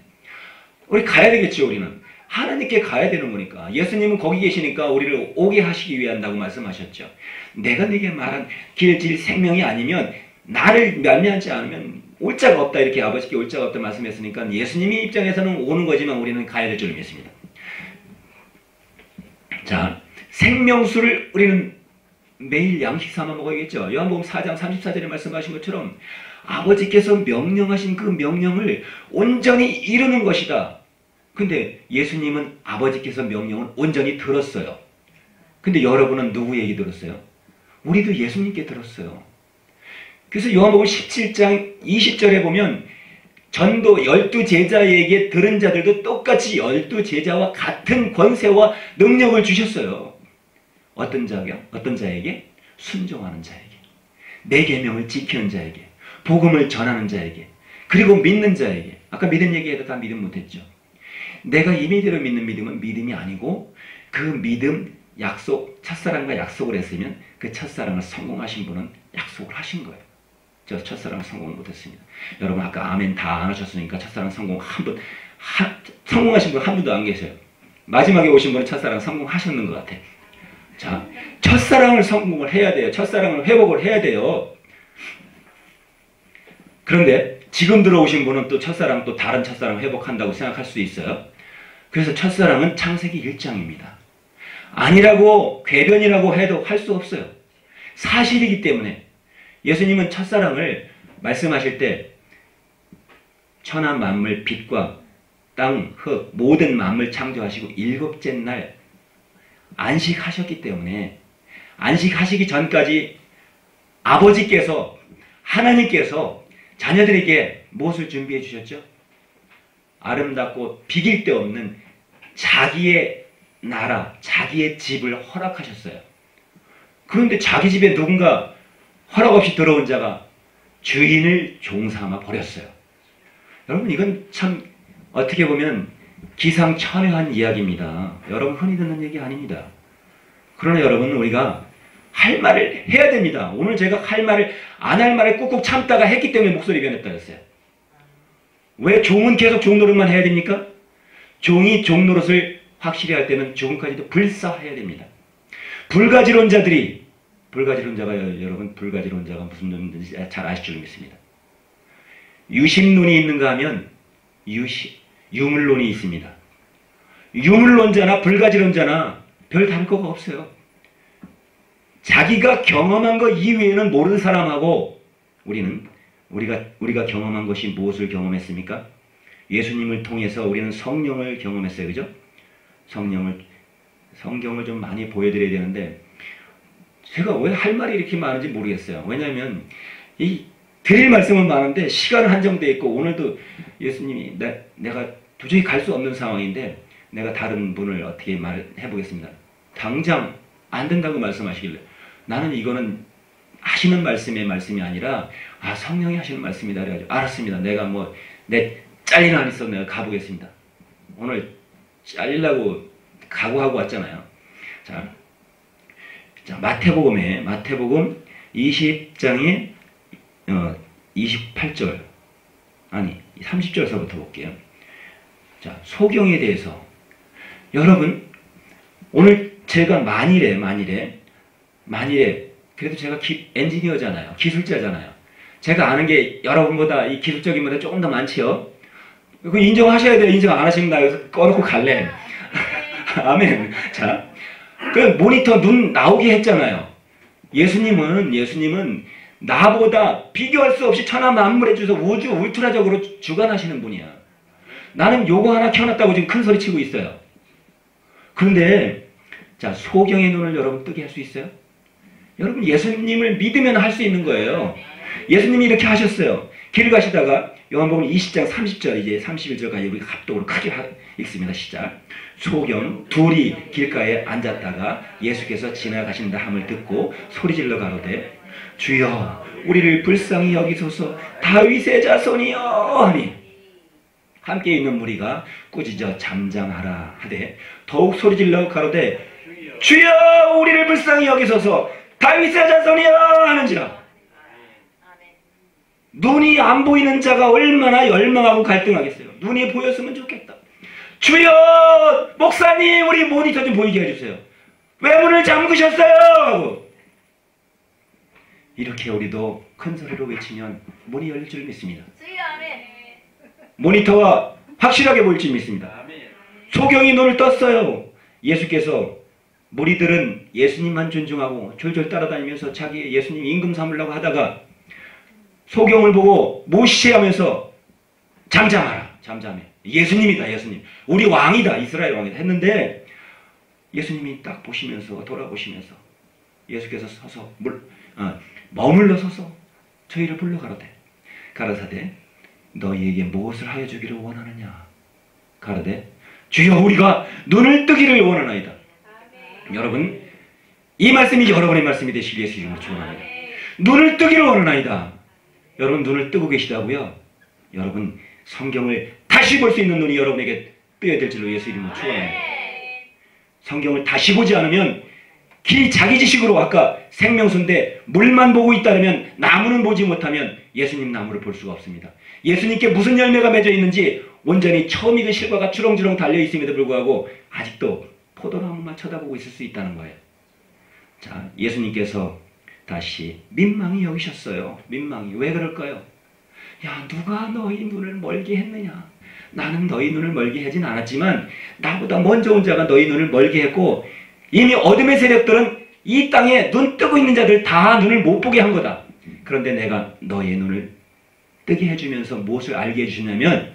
우리 가야 되겠죠. 우리는 하나님께 가야 되는 거니까. 예수님은 거기 계시니까 우리를 오게 하시기 위한다고 말씀하셨죠. 내가 네게 말한 길질 생명이 아니면 나를 멸면하지 않으면 올 자가 없다. 이렇게 아버지께 올 자가 없다 말씀했으니까 예수님의 입장에서는 오는 거지만 우리는 가야 될 줄 믿습니다. 자, 생명수를 우리는 매일 양식 삼아 먹어야겠죠. 요한복음 4장 34절에 말씀하신 것처럼 아버지께서 명령하신 그 명령을 온전히 이루는 것이다. 근데 예수님은 아버지께서 명령을 온전히 들었어요. 근데 여러분은 누구 얘기 들었어요? 우리도 예수님께 들었어요. 그래서 요한복음 17장 20절에 보면 전도 12제자에게 들은 자들도 똑같이 12제자와 같은 권세와 능력을 주셨어요. 어떤 자에게? 순종하는 자에게. 내 계명을 지키는 자에게. 복음을 전하는 자에게. 그리고 믿는 자에게. 아까 믿음 얘기해도 다 믿음 못했죠. 내가 임의대로 믿는 믿음은 믿음이 아니고 그 믿음, 약속, 첫사랑과 약속을 했으면 그 첫사랑을 성공하신 분은 약속을 하신 거예요. 저 첫사랑 성공을 못했습니다. 여러분 아까 아멘 다 안 하셨으니까 첫사랑 성공하신 분 한 분도 안 계세요. 마지막에 오신 분은 첫사랑 성공하셨는 것 같아요. 자, 첫사랑을 성공을 해야 돼요. 첫사랑을 회복을 해야 돼요. 그런데 지금 들어오신 분은 또 첫사랑 또 다른 첫사랑 회복한다고 생각할 수 있어요. 그래서 첫사랑은 창세기 1장입니다. 아니라고 궤변이라고 해도 할 수 없어요. 사실이기 때문에 예수님은 첫사랑을 말씀하실 때 천하 만물 빛과 땅, 흙, 모든 만물 창조하시고 일곱째 날 안식하셨기 때문에 안식하시기 전까지 아버지께서 하나님께서 자녀들에게 무엇을 준비해 주셨죠? 아름답고 비길 데 없는 자기의 나라, 자기의 집을 허락하셨어요. 그런데 자기 집에 누군가 허락 없이 들어온 자가 주인을 종삼아 버렸어요. 여러분 이건 참 어떻게 보면 기상천외한 이야기입니다. 여러분 흔히 듣는 얘기 아닙니다. 그러나 여러분 우리가 할 말을 해야 됩니다. 오늘 제가 할 말을 안 할 말을 꾹꾹 참다가 했기 때문에 목소리 변했다 했어요. 왜 종은 계속 종 노릇만 해야 됩니까? 종이 종 노릇을 확실히 할 때는 조금까지도 불사해야 됩니다. 불가지론자가 여러분 불가지론자가 무슨 놈인지 잘 아실 줄 믿습니다. 유심론이 있는가 하면 유물론이 있습니다. 유물론자나 불가지론자나 별 다를 거가 없어요. 자기가 경험한 것 이외에는 모르는 사람하고 우리가 경험한 것이 무엇을 경험했습니까? 예수님을 통해서 우리는 성령을 경험했어요. 그죠? 성경을 좀 많이 보여드려야 되는데 제가 왜 할 말이 이렇게 많은지 모르겠어요. 왜냐하면 드릴 말씀은 많은데 시간은 한정되어 있고 오늘도 예수님이 내가 도저히 갈 수 없는 상황인데 내가 다른 분을 어떻게 말해 보겠습니다. 당장 안 된다고 말씀하시길래 나는 이거는 하시는 말씀이 아니라 성령이 하시는 말씀이다 그래가지고 알았습니다. 내가 내 잘리는 안 있어 내가 가보겠습니다. 오늘 잘리려고 각오하고 왔잖아요. 자 마태복음 20장에 28절 아니 30절서부터 볼게요. 자 소경에 대해서 여러분 오늘 제가 만일에 그래도 제가 엔지니어잖아요. 기술자잖아요. 제가 아는 게 여러분보다 이 기술적인 분들 조금 더 많지요. 그거 인정하셔야 돼요. 인정 안 하시면 나 여기서 꺼놓고 갈래. 아멘. 자, 그 모니터 눈 나오게 했잖아요. 예수님은 나보다 비교할 수 없이 천하 만물에 주셔서 우주 울트라적으로 주관하시는 분이야. 나는 요거 하나 켜놨다고 지금 큰 소리 치고 있어요. 그런데 자 소경의 눈을 여러분 뜨게 할 수 있어요? 여러분 예수님을 믿으면 할 수 있는 거예요. 예수님이 이렇게 하셨어요. 길 가시다가 요한복음 20장 30절 이제 31절까지 우리 합독으로 크게 읽습니다. 시작. 소경 둘이 길가에 앉았다가 예수께서 지나가신다 함을 듣고 소리질러 가로되 주여 우리를 불쌍히 여기소서 다윗의 자손이여 하니 함께 있는 무리가 꾸짖어 잠잠하라 하되 더욱 소리질러 가로되 주여 우리를 불쌍히 여기소서 다윗의 자손이여 하는지라. 눈이 안 보이는 자가 얼마나 열망하고 갈등하겠어요. 눈이 보였으면 좋겠다. 주여 목사님 우리 모니터 좀 보이게 해주세요. 왜 문을 잠그셨어요? 하고 이렇게 우리도 큰 소리로 외치면 문이 열릴 줄 믿습니다. 모니터가 확실하게 보일 줄 믿습니다. 소경이 눈을 떴어요. 예수께서 무리들은 예수님만 존중하고 졸졸 따라다니면서 자기 예수님 임금 삼으려고 하다가 소경을 보고 모시하면서 잠잠하라. 잠잠해. 예수님이다. 예수님. 우리 왕이다. 이스라엘 왕이다. 했는데 예수님이 딱 보시면서 돌아보시면서 예수께서 서서 머물러 서서 저희를 불러 가라사대 너희에게 무엇을 하여 주기를 원하느냐. 가라되 주여 우리가 눈을 뜨기를 원하나이다. 여러분 이 말씀이 여러분의 말씀이 되시길 예수 이름으로 축원합니다. 눈을 뜨기를 원하나이다. 여러분 눈을 뜨고 계시다고요? 여러분 성경을 다시 볼 수 있는 눈이 여러분에게 뜨여야 될 줄로 예수 이름으로 축원합니다. 성경을 다시 보지 않으면 자기 지식으로 아까 생명수인데 물만 보고 있다면 나무는 보지 못하면 예수님 나무를 볼 수가 없습니다. 예수님께 무슨 열매가 맺어 있는지 온전히 처음 익은 실과가 주렁주렁 달려 있음에도 불구하고 아직도 포도나무만 쳐다보고 있을 수 있다는 거예요. 자, 예수님께서 다시 민망히 여기셨어요. 민망히. 왜 그럴까요? 야, 누가 너희 눈을 멀게 했느냐? 나는 너희 눈을 멀게 하진 않았지만 나보다 먼저 온 자가 너희 눈을 멀게 했고 이미 어둠의 세력들은 이 땅에 눈 뜨고 있는 자들 다 눈을 못 보게 한 거다. 그런데 내가 너의 눈을 뜨게 해주면서 무엇을 알게 해주냐면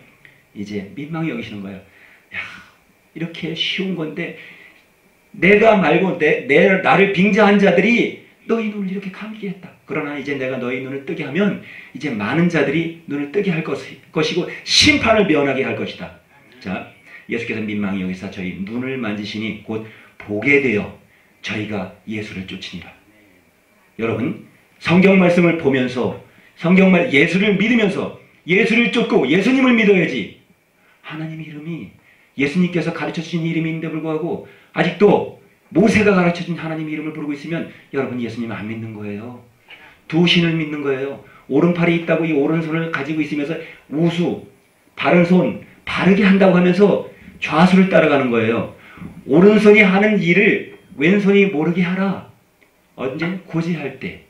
이제 민망히 여기시는 거예요. 야, 이렇게 쉬운 건데 내가 말고 나를 빙자한 자들이 너희 눈을 이렇게 감게 했다. 그러나 이제 내가 너희 눈을 뜨게 하면 이제 많은 자들이 눈을 뜨게 할 것이고 심판을 면하게 할 것이다. 자, 예수께서 민망히 여기서 저희 눈을 만지시니 곧 보게 되어 저희가 예수를 쫓으니라. 여러분, 성경 말씀을 보면서 예수를 믿으면서 예수를 쫓고 예수님을 믿어야지. 하나님 이름이 예수님께서 가르쳐주신 이름인데 불구하고 아직도 모세가 가르쳐준 하나님 이름을 부르고 있으면 여러분 예수님 안 믿는 거예요. 두 신을 믿는 거예요. 오른팔이 있다고 이 오른손을 가지고 있으면서 우수, 바른 손, 바르게 한다고 하면서 좌수를 따라가는 거예요. 오른손이 하는 일을 왼손이 모르게 하라. 언제? 고지할 때.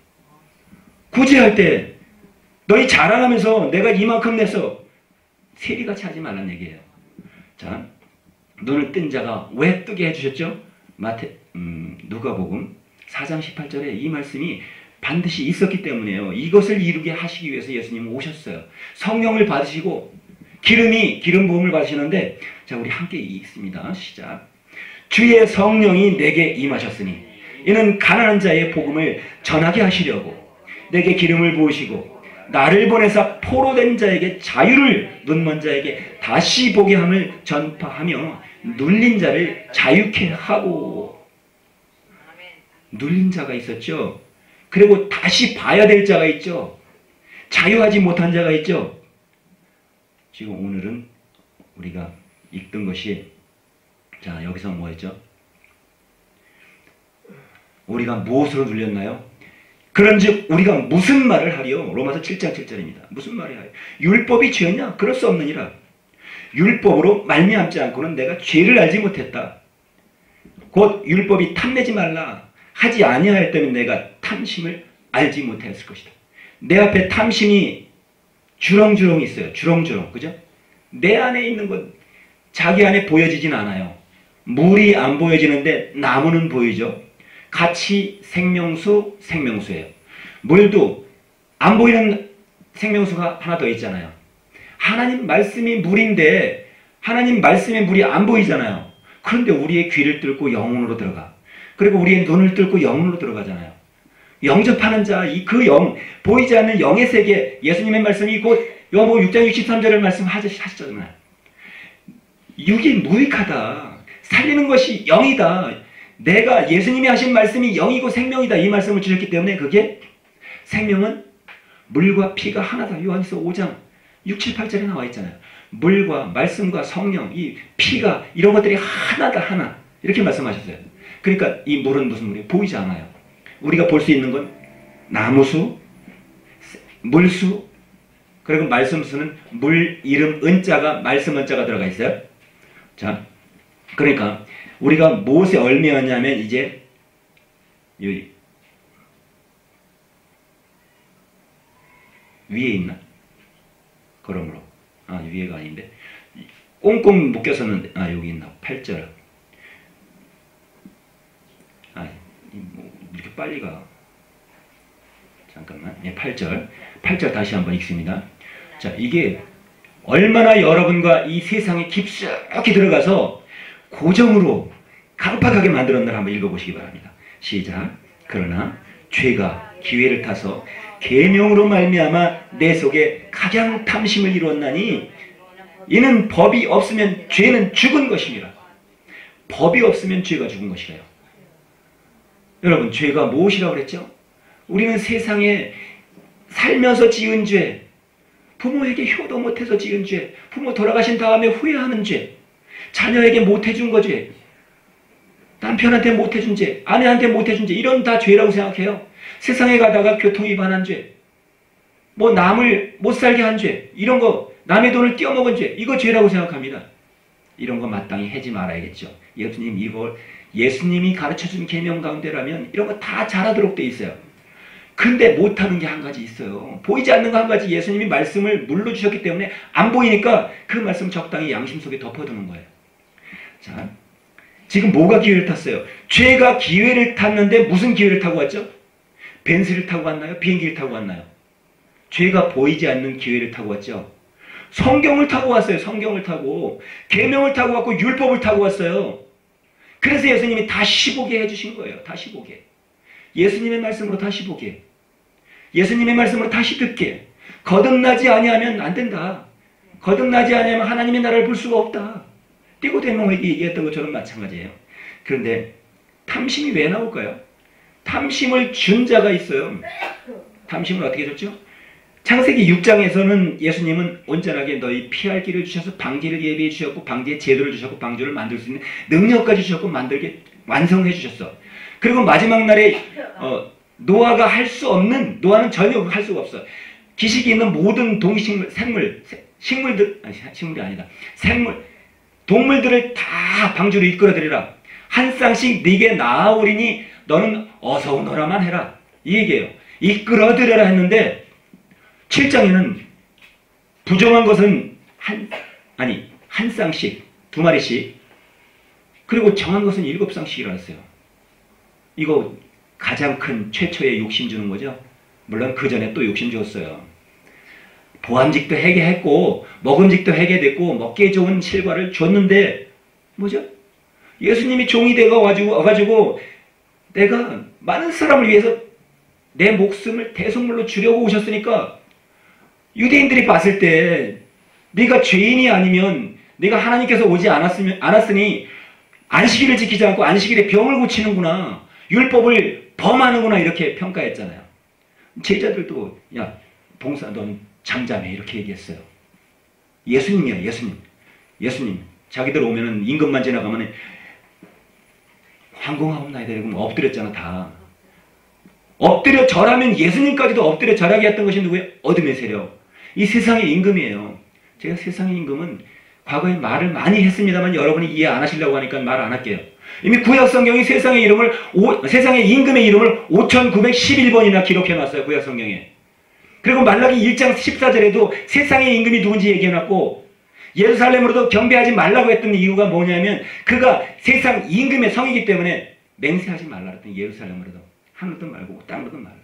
고지할 때. 너희 자랑하면서 내가 이만큼 냈어. 세리같이 하지 말란 얘기예요. 자, 눈을 뜬 자가 왜 뜨게 해주셨죠? 누가복음 4장 18절에 이 말씀이 반드시 있었기 때문에요. 이것을 이루게 하시기 위해서 예수님은 오셨어요. 성령을 받으시고 기름 부음을 받으시는데, 자, 우리 함께 읽습니다. 시작. 주의 성령이 내게 임하셨으니 이는 가난한 자의 복음을 전하게 하시려고 내게 기름을 부으시고 나를 보내사 포로된 자에게 자유를, 눈먼 자에게 다시 보게 함을 전파하며 눌린 자를 자유케 하고. 눌린 자가 있었죠. 그리고 다시 봐야 될 자가 있죠. 자유하지 못한 자가 있죠. 지금 오늘은 우리가 읽던 것이, 자, 여기서 뭐였죠? 우리가 무엇으로 눌렸나요? 그런즉 우리가 무슨 말을 하리요? 로마서 7장 7절입니다. 무슨 말을 하리요? 율법이 죄냐? 그럴 수 없느니라. 율법으로 말미암지 않고는 내가 죄를 알지 못했다. 곧 율법이 탐내지 말라 하지 아니하였다면 내가 탐심을 알지 못했을 것이다. 내 앞에 탐심이 주렁주렁 있어요. 주렁주렁. 그죠? 내 안에 있는 건 자기 안에 보여지진 않아요. 물이 안 보여지는데 나무는 보이죠. 같이 생명수예요. 물도 안 보이는 생명수가 하나 더 있잖아요. 하나님 말씀이 물인데 하나님 말씀의 물이 안 보이잖아요. 그런데 우리의 귀를 뚫고 영혼으로 들어가. 그리고 우리의 눈을 뚫고 영혼으로 들어가잖아요. 영접하는 자, 그 영, 보이지 않는 영의 세계, 예수님의 말씀이 곧 요한복음 6장 63절을 말씀하셨잖아요. 육이 무익하다. 살리는 것이 영이다. 내가 예수님이 하신 말씀이 영이고 생명이다. 이 말씀을 주셨기 때문에 그게 생명은 물과 피가 하나다. 요한서 5장 6, 7, 8절에 나와 있잖아요. 물과 말씀과 성령, 이 피가 이런 것들이 하나다. 하나. 이렇게 말씀하셨어요. 그러니까 이 물은 무슨 물이에요? 보이지 않아요. 우리가 볼 수 있는 건 나무수, 물수, 그리고 말씀수는 물 이름 은자가 말씀 은자가 들어가 있어요. 자, 그러니까 우리가 무엇에 얽매였냐면 이제 여기 위에 있나? 그러므로 위에가 아닌데 꽁꽁 묶였었는데 여기 있나? 8절. 이렇게 빨리 가. 잠깐만. 8절. 8절 다시 한번 읽습니다. 자, 이게 얼마나 여러분과 이 세상에 깊숙이 들어가서 고정으로 강팍하게 만들었나 한번 읽어보시기 바랍니다. 시작. 그러나 죄가 기회를 타서 계명으로 말미암아 내 속에 가장 탐심을 이루었나니 이는 법이 없으면 죄는 죽은 것이니라. 법이 없으면 죄가 죽은 것이래요. 여러분, 죄가 무엇이라고 그랬죠? 우리는 세상에 살면서 지은 죄, 부모에게 효도 못해서 지은 죄, 부모 돌아가신 다음에 후회하는 죄, 자녀에게 못해준 거죄, 남편한테 못해준 죄, 아내한테 못해준 죄, 이런 다 죄라고 생각해요. 세상에 가다가 교통위반한 죄, 뭐 남을 못 살게 한 죄, 이런 거, 남의 돈을 떼어먹은 죄, 이거 죄라고 생각합니다. 이런 거 마땅히 하지 말아야겠죠. 예수님이 가르쳐준 계명 가운데라면 이런 거 다 잘하도록 돼 있어요. 근데 못하는 게 한 가지 있어요. 보이지 않는 거 한 가지. 예수님이 말씀을 물로 주셨기 때문에 안 보이니까 그 말씀 적당히 양심 속에 덮어두는 거예요. 자, 지금 뭐가 기회를 탔어요? 죄가 기회를 탔는데 무슨 기회를 타고 왔죠? 벤츠를 타고 왔나요? 비행기를 타고 왔나요? 죄가 보이지 않는 기회를 타고 왔죠. 성경을 타고 왔어요. 성경을 타고. 계명을 타고 왔고 율법을 타고 왔어요. 그래서 예수님이 다시 보게 해주신 거예요. 다시 보게. 예수님의 말씀으로 다시 보게. 예수님의 말씀으로 다시 듣게. 거듭나지 아니하면 안 된다. 거듭나지 아니하면 하나님의 나라를 볼 수가 없다. 니고데모에게 얘기했던 것처럼 마찬가지예요. 그런데 탐심이 왜 나올까요? 탐심을 준 자가 있어요. 탐심을 어떻게 줬죠? 창세기 6장에서는 예수님은 온전하게 너희 피할 길을 주셔서 방지를 예비해 주셨고 방지의 제도를 주셨고 방주를 만들 수 있는 능력까지 주셨고 만들게 완성해 주셨어. 그리고 마지막 날에 노아가 할 수 없는, 노아는 전혀 할 수가 없어. 기식이 있는 모든 동식물, 식물이 아니다. 동물들을 다 방주로 이끌어들이라. 한 쌍씩 네게 낳아오리니 너는 어서 오너라만 해라. 이 얘기예요. 이끌어들여라 했는데 7장에는 부정한 것은 한 쌍씩, 2마리씩, 그리고 정한 것은 7쌍씩이라 했어요. 이거 가장 큰 최초의 욕심 주는 거죠. 물론 그 전에 또 욕심 줬어요. 보암직도 해계했고 먹음직도 해계됐고 먹기에 좋은 실과를 줬는데 뭐죠? 예수님이 종이 되어 와가지고 내가 많은 사람을 위해서 내 목숨을 대속물로 주려고 오셨으니까 유대인들이 봤을 때 네가 죄인이 아니면 네가 하나님께서 오지 않았으니 안식일을 지키지 않고 안식일에 병을 고치는구나, 율법을 범하는구나 이렇게 평가했잖아요. 제자들도 야 봉사 넌 잠잠해 이렇게 얘기했어요. 예수님이야. 예수님 자기들 오면은 임금만 지나가면 황공하옵나이다 이러고 엎드렸잖아. 다 엎드려 절하면 예수님까지도 엎드려 절하게 했던 것이 누구예요? 어둠의 세력, 이 세상의 임금이에요. 제가 세상의 임금은 과거에 말을 많이 했습니다만 여러분이 이해 안 하시려고 하니까 말 안 할게요. 이미 구약성경이 세상의 임금의 이름을 5911번이나 기록해놨어요. 구약성경에. 그리고 말라기 1장 14절에도 세상의 임금이 누군지 얘기해놨고 예루살렘으로도 경배하지 말라고 했던 이유가 뭐냐면 그가 세상 임금의 성이기 때문에 맹세하지 말라 했더니 예루살렘으로도 하늘도 말고 땅으로도 말라.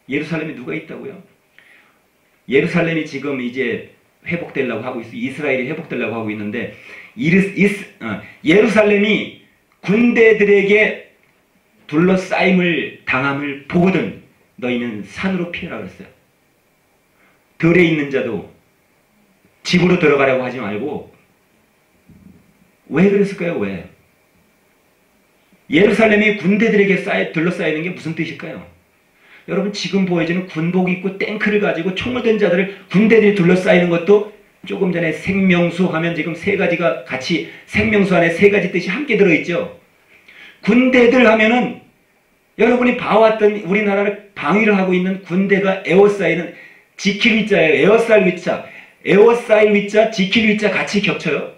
예루살렘에 누가 있다고요? 예루살렘이 지금 이제 회복되려고 하고 있어. 이스라엘이 회복되려고 하고 있는데 예루살렘이 군대들에게 둘러싸임을 당함을 보거든 너희는 산으로 피해라 그랬어요. 들에 있는 자도 집으로 들어가려고 하지 말고. 왜 그랬을까요? 왜? 예루살렘이 군대들에게 둘러싸이는 게 무슨 뜻일까요? 여러분 지금 보여지는 군복 입고 탱크를 가지고 총을 든 자들을 군대들이 둘러싸이는 것도 조금 전에 생명수 하면 지금 세 가지가 같이 생명수 안에 세 가지 뜻이 함께 들어있죠. 군대들 하면은 여러분이 봐왔던 우리나라를 방위를 하고 있는 군대가 에워싸이는 지킬 위자예요. 에워싸일 위자, 지킬 위자 같이 겹쳐요.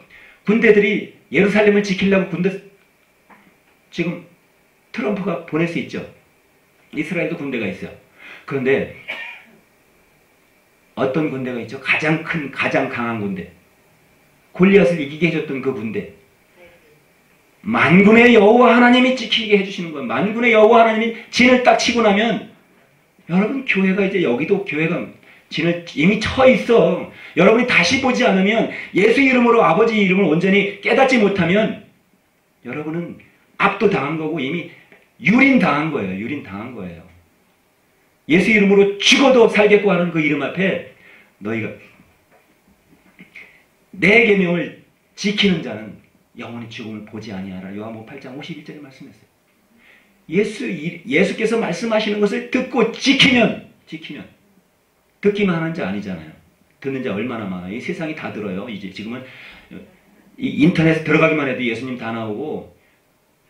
군대들이 예루살렘을 지키려고 지금 트럼프가 보낼 수 있죠. 이스라엘도 군대가 있어요. 그런데 어떤 군대가 있죠? 가장 큰, 가장 강한 군대. 골리앗을 이기게 해줬던 그 군대. 만군의 여호와 하나님이 지키게 해주시는 거예요. 만군의 여호와 하나님이 진을 딱 치고 나면 여러분 교회가 이제 여기도 교회가 진을 이미 쳐 있어. 여러분이 다시 보지 않으면 예수 이름으로 아버지 이름을 온전히 깨닫지 못하면 여러분은 압도당한 거고 이미 유린당한 거예요. 유린당한 거예요. 예수 이름으로 죽어도 살겠고 하는 그 이름 앞에 너희가 내 계명을 지키는 자는 영원히 죽음을 보지 아니하라. 요한복음 8장 51절에 말씀했어요. 예수께서 말씀하시는 것을 듣고 지키면 듣기만 하는 자 아니잖아요. 듣는 자 얼마나 많아요. 이 세상이 다 들어요. 이제 지금은 이 인터넷에 들어가기만 해도 예수님 다 나오고.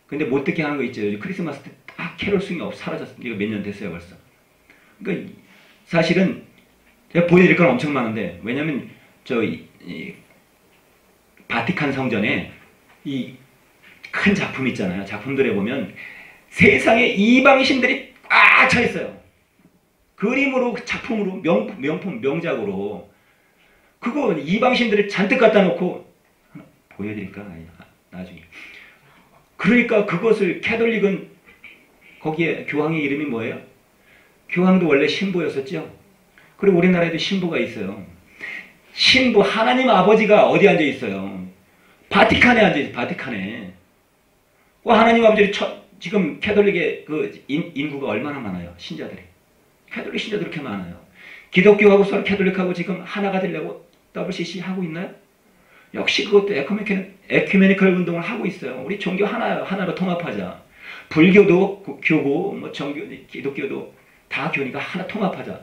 근데 못 듣게 하는 거 있죠. 크리스마스 때 딱 캐롤송이 사라졌어요. 이거 몇 년 됐어요 벌써. 그러니까 사실은 제가 보여드릴 건 엄청 많은데 왜냐면 바티칸 성전에 이 큰 작품 있잖아요. 작품들에 보면 세상에 이방신들이 꽉 차 있어요. 그림으로, 작품으로, 명품, 명작으로. 그거 이방신들을 잔뜩 갖다 놓고 보여드릴까? 나중에. 그러니까 그것을 캐톨릭은 거기에 교황의 이름이 뭐예요? 교황도 원래 신부였었죠. 그리고 우리나라에도 신부가 있어요. 신부 하나님 아버지가 어디 앉아 있어요? 바티칸에 앉아 있어요. 바티칸에. 하나님 아버지 지금 캐톨릭의 그 인구가 얼마나 많아요? 신자들이. 캐톨릭 신자들이 그렇게 많아요. 기독교하고 서로 캐톨릭하고 지금 하나가 되려고 WCC 하고 있나요? 역시 그것도 에큐메니컬 운동을 하고 있어요. 우리 종교 하나로 통합하자. 불교도 교고, 뭐 정교, 기독교도 다 교니까 하나 통합하자.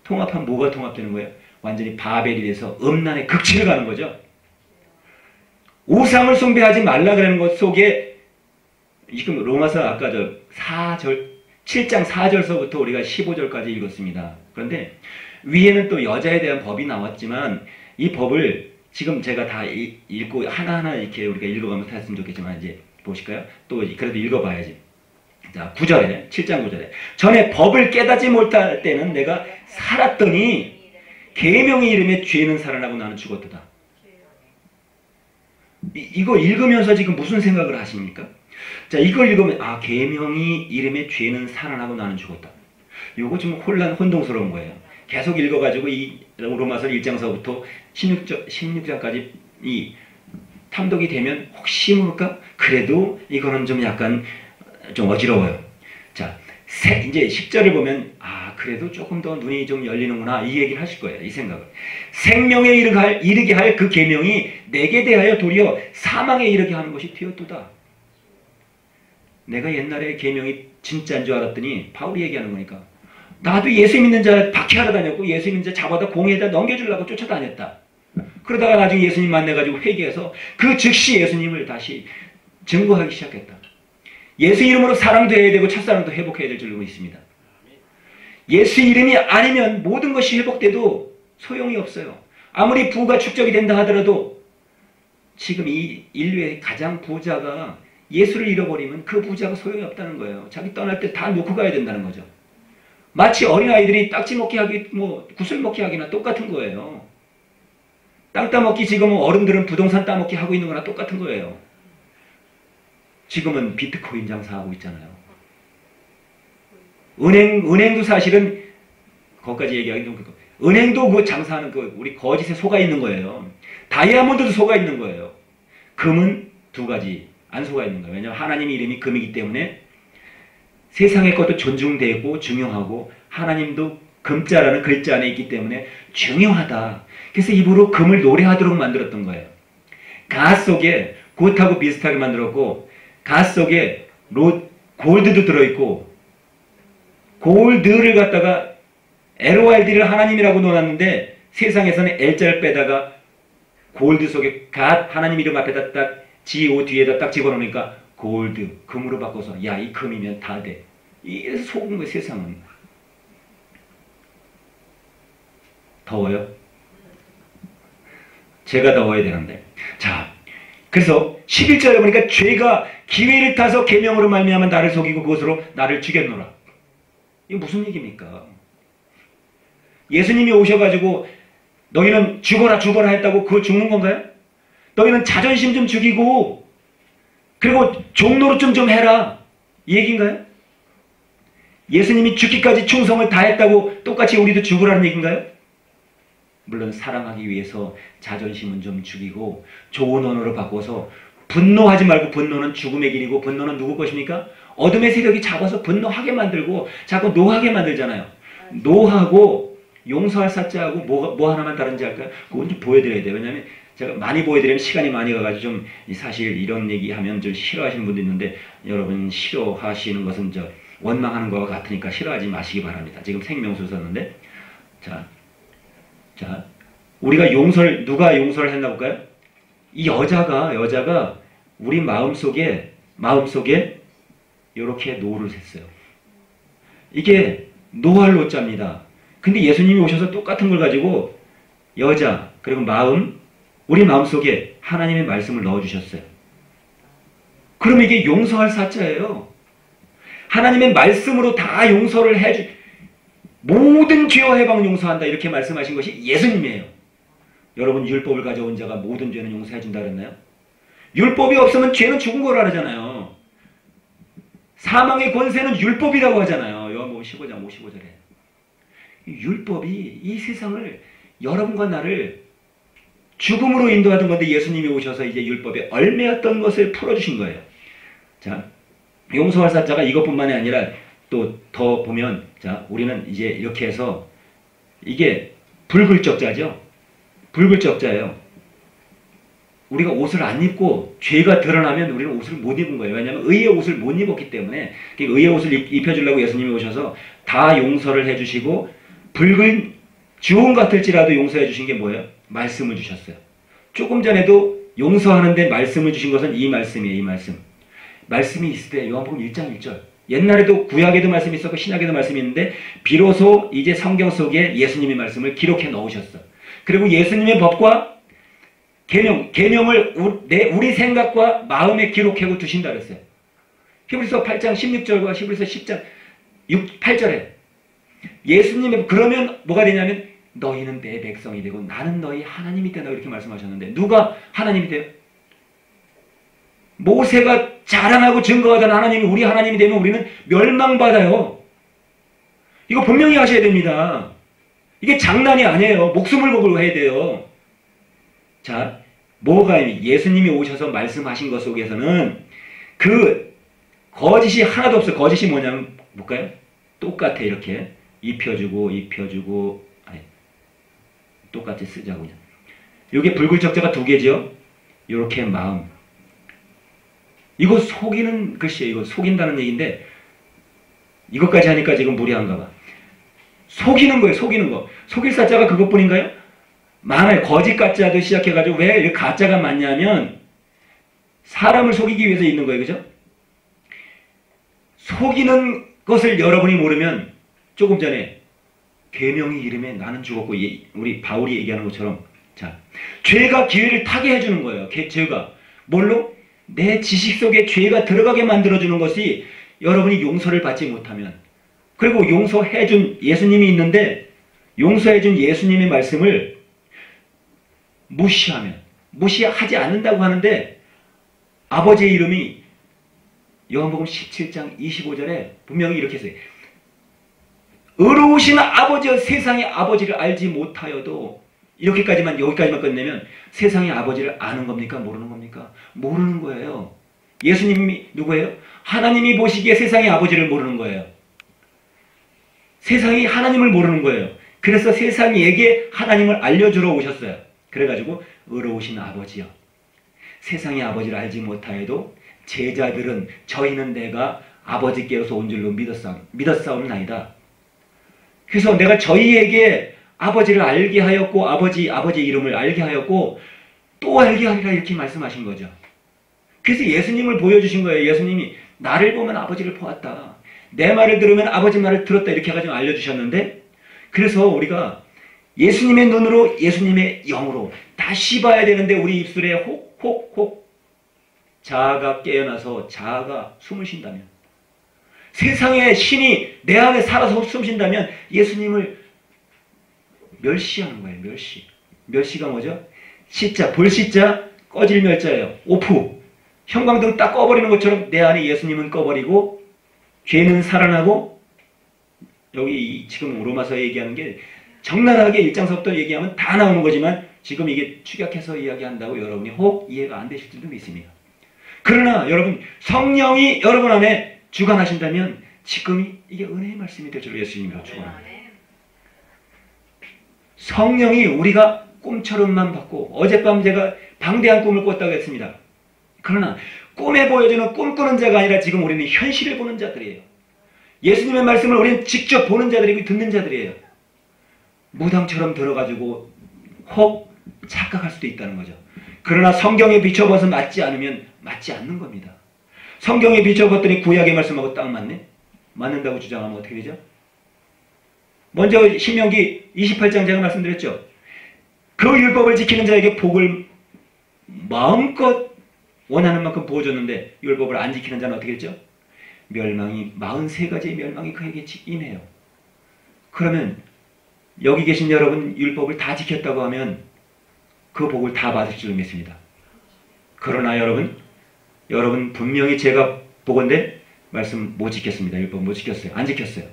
통합하면 뭐가 통합되는 거예요? 완전히 바벨이 돼서 음란의 극치를 가는 거죠. 우상을 숭배하지 말라 그러는 것 속에 지금 로마서 아까 7장 4절서부터 우리가 15절까지 읽었습니다. 그런데 위에는 또 여자에 대한 법이 나왔지만 이 법을 지금 제가 다 읽고 하나하나 이렇게 우리가 읽어가면서 했으면 좋겠지만 이제 보실까요? 또 그래도 읽어봐야지. 자, 9절에 7장 9절에 전에 법을 깨닫지 못할 때는 내가 살았더니 계명의 이름에 죄는 살아나고 나는 죽었도다. 이거 읽으면서 지금 무슨 생각을 하십니까? 자, 이걸 읽으면 계명의 이름에 죄는 살아나고 나는 죽었다. 요거 좀 혼동스러운 거예요. 계속 읽어가지고 이 로마서 1장서부터 16장까지 이 탐독이 되면 혹시 모를까? 그래도 이거는 좀 약간 좀 어지러워요. 자, 이제 10절을 보면 그래도 조금 더 눈이 좀 열리는구나 이 얘기를 하실 거예요. 이 생각을. 생명에 이르게 할 그 계명이 내게 대하여 도리어 사망에 이르게 하는 것이 되었도다. 내가 옛날에 계명이 진짜인 줄 알았더니 바울이 얘기하는 거니까 나도 예수 믿는 자 박해하러 다녔고 예수 믿는 자 잡아다 공에다 넘겨주려고 쫓아다녔다. 그러다가 나중에 예수님 만나가지고 회개해서 그 즉시 예수님을 다시 증거하기 시작했다. 예수 이름으로 사랑도 해야 되고 첫사랑도 회복해야 될 줄로 있습니다. 예수 이름이 아니면 모든 것이 회복돼도 소용이 없어요. 아무리 부가 축적이 된다 하더라도 지금 이 인류의 가장 부자가 예수를 잃어버리면 그 부자가 소용이 없다는 거예요. 자기 떠날 때 다 놓고 가야 된다는 거죠. 마치 어린아이들이 딱지 먹기 하기, 구슬 먹기 하기나 똑같은 거예요. 땅 따먹기 지금 어른들은 부동산 따먹기 하고 있는 거나 똑같은 거예요. 지금은 비트코인 장사하고 있잖아요. 은행도 사실은 거기까지 얘기하기 좀 그렇고 은행도 그 장사하는 우리 거짓에 속아 있는 거예요. 다이아몬드도 속아 있는 거예요. 금은 두 가지 안 속아 있는 거예요. 왜냐하면 하나님 이름이 금이기 때문에 세상의 것도 존중되고 중요하고 하나님도 금자라는 글자 안에 있기 때문에 중요하다. 그래서 입으로 금을 노래하도록 만들었던 거예요. 가 속에 굿하고 비슷하게 만들었고 가 속에 골드도 들어있고 골드를 갖다가 LORD를 하나님이라고 넣어놨는데 세상에서는 L자를 빼다가 골드 속에 갓 하나님 이름 앞에다 딱 GO 뒤에다 딱 집어넣으니까 골드 금으로 바꿔서 이 금이면 다 돼. 이래서 속은 거예요. 세상은. 더워요? 제가 더워야 되는데. 자, 그래서 11절에 보니까 죄가 기회를 타서 계명으로 말미암아 나를 속이고 그것으로 나를 죽였노라. 이게 무슨 얘기입니까? 예수님이 오셔가지고 너희는 죽어라 했다고 그거 죽는 건가요? 너희는 자존심 좀 죽이고 그리고 종노릇 좀 해라 이 얘기인가요? 예수님이 죽기까지 충성을 다했다고 똑같이 우리도 죽으라는 얘기인가요? 물론 사랑하기 위해서 자존심은 좀 죽이고 좋은 언어로 바꿔서 분노하지 말고 분노는 죽음의 길이고 분노는 누구 것입니까? 어둠의 세력이 잡아서 분노하게 만들고 자꾸 노하게 만들잖아요. 노하고 용서할 사자하고 뭐 하나만 다른지 할까요? 그건 좀 보여드려야 돼요. 왜냐하면 제가 많이 보여드리면 시간이 많이 가가지고 좀 사실 이런 얘기하면 좀 싫어하시는 분도 있는데 여러분 싫어하시는 것은 원망하는 것과 같으니까 싫어하지 마시기 바랍니다. 지금 생명수 썼는데 자 우리가 누가 용서를 했나 볼까요? 이 여자가 우리 마음속에 이렇게 노를 샜어요. 이게 노할 노자입니다. 근데 예수님이 오셔서 똑같은 걸 가지고 여자 그리고 우리 마음속에 하나님의 말씀을 넣어주셨어요. 그럼 이게 용서할 사자예요. 하나님의 말씀으로 다 용서를 모든 죄와 해방 용서한다 이렇게 말씀하신 것이 예수님이에요. 여러분 율법을 가져온 자가 모든 죄는 용서해준다 그랬나요? 율법이 없으면 죄는 죽은 거라 하잖아요. 사망의 권세는 율법이라고 하잖아요. 요한복음 15장 55절에. 율법이 이 세상을 여러분과 나를 죽음으로 인도하던 건데 예수님이 오셔서 이제 율법에 얽매였던 것을 풀어주신 거예요. 자, 용서할 사자가 이것뿐만이 아니라 또 더 보면, 자, 우리는 이제 이렇게 해서 이게 불굴적자죠. 불굴적자예요. 우리가 옷을 안 입고 죄가 드러나면 우리는 옷을 못 입은 거예요. 왜냐하면 의의 옷을 못 입었기 때문에. 의의 옷을 입혀주려고 예수님이 오셔서 다 용서를 해주시고, 붉은 주홍 같을지라도 용서해 주신 게 뭐예요? 말씀을 주셨어요. 조금 전에도 용서하는데 말씀을 주신 것은 이 말씀이에요. 이 말씀. 말씀이 있을 때 요한복음 1장 1절. 옛날에도 구약에도 말씀이 있었고 신약에도 말씀이 있는데 비로소 이제 성경 속에 예수님의 말씀을 기록해 넣으셨어. 그리고 예수님의 법과 계명을 우리 생각과 마음에 기록하고 두신다 그랬어요. 히브리서 8장 16절과 히브리서 10장 8절에 예수님의, 그러면 뭐가 되냐면 너희는 내 백성이 되고 나는 너희 하나님이 된다고 이렇게 말씀하셨는데 누가 하나님이 돼요? 모세가 자랑하고 증거하던 하나님이 우리 하나님이 되면 우리는 멸망받아요. 이거 분명히 하셔야 됩니다. 이게 장난이 아니에요. 목숨을 걸고 해야 돼요. 자, 뭐가 예수님이 오셔서 말씀하신 것 속에서는 그 거짓이 하나도 없어요. 거짓이 뭐냐면 볼까요? 똑같아. 이렇게 입혀주고 아니, 똑같이 쓰자고. 이게 불굴적자가 두 개죠. 이렇게 마음. 이거 속이는 글씨예요. 이거 속인다는 얘기인데 이것까지 하니까 지금 무리한가 봐. 속이는 거예요. 속이는 거. 속일 사자가 그것뿐인가요? 많아요. 거짓 가짜도 시작해가지고 왜 가짜가 많냐면 사람을 속이기 위해서 있는 거예요. 그죠? 속이는 것을 여러분이 모르면 조금 전에 계명의 이름에 나는 죽었고 우리 바울이 얘기하는 것처럼, 자, 죄가 기회를 타게 해주는 거예요. 죄가 뭘로? 내 지식 속에 죄가 들어가게 만들어주는 것이 여러분이 용서를 받지 못하면, 그리고 용서해준 예수님이 있는데 용서해준 예수님의 말씀을 무시하지 않는다고 하는데 아버지의 이름이 요한복음 17장 25절에 분명히 이렇게 써요. 의로우신 아버지여 세상의 아버지를 알지 못하여도, 여기까지만 끝내면 세상의 아버지를 아는 겁니까? 모르는 겁니까? 모르는 거예요. 예수님이 누구예요? 하나님이 보시기에 세상의 아버지를 모르는 거예요. 세상이 하나님을 모르는 거예요. 그래서 세상에게 하나님을 알려주러 오셨어요. 그래가지고 의로우신 아버지여 세상의 아버지를 알지 못하여도 제자들은 저희는 내가 아버지께로서 온 줄로 믿었사옵나이다. 그래서 내가 저희에게 아버지를 알게 하였고 아버지의 이름을 알게 하였고 또 알게 하리라 이렇게 말씀하신 거죠. 그래서 예수님을 보여주신 거예요. 예수님이 나를 보면 아버지를 보았다. 내 말을 들으면 아버지 말을 들었다. 이렇게 해가지고 알려주셨는데, 그래서 우리가 예수님의 눈으로 예수님의 영으로 다시 봐야 되는데 우리 입술에 혹 자아가 깨어나서 자아가 숨을 쉰다면, 세상의 신이 내 안에 살아서 숨 쉰다면 예수님을 멸시하는 거예요. 멸시가 뭐죠? 시자, 볼시자, 꺼질 멸자예요. 오프. 형광등 딱 꺼버리는 것처럼 내 안에 예수님은 꺼버리고 죄는 살아나고, 여기 지금 로마서에 얘기하는 게 적나라하게 1장서부터 얘기하면 다 나오는 거지만 지금 이게 축약해서 이야기한다고 여러분이 혹 이해가 안 되실 수도 있습니다. 그러나 여러분, 성령이 여러분 안에 주관하신다면 지금이 이게 은혜의 말씀이 될 줄 예수님이 축원합니다. 성령이 우리가 꿈처럼만 받고, 어젯밤 제가 방대한 꿈을 꿨다고 했습니다. 그러나 꿈에 보여주는 꿈꾸는 자가 아니라 지금 우리는 현실을 보는 자들이에요. 예수님의 말씀을 우리는 직접 보는 자들이고 듣는 자들이에요. 무당처럼 들어가지고 혹 착각할 수도 있다는 거죠. 그러나 성경에 비춰봐서 맞지 않으면 맞지 않는 겁니다. 성경에 비춰봤더니 구약의 말씀하고 딱 맞네? 맞는다고 주장하면 어떻게 되죠? 먼저 신명기 28장 제가 말씀드렸죠. 그 율법을 지키는 자에게 복을 마음껏 원하는 만큼 부어줬는데 율법을 안 지키는 자는 어떻게 됐죠? 멸망이, 43가지의 멸망이 그에게 임해요. 그러면 여기 계신 여러분 율법을 다 지켰다고 하면 그 복을 다 받을 줄 믿습니다. 그러나 여러분 분명히 제가 보건대 말씀 못 지켰습니다. 율법 못 지켰어요. 안 지켰어요.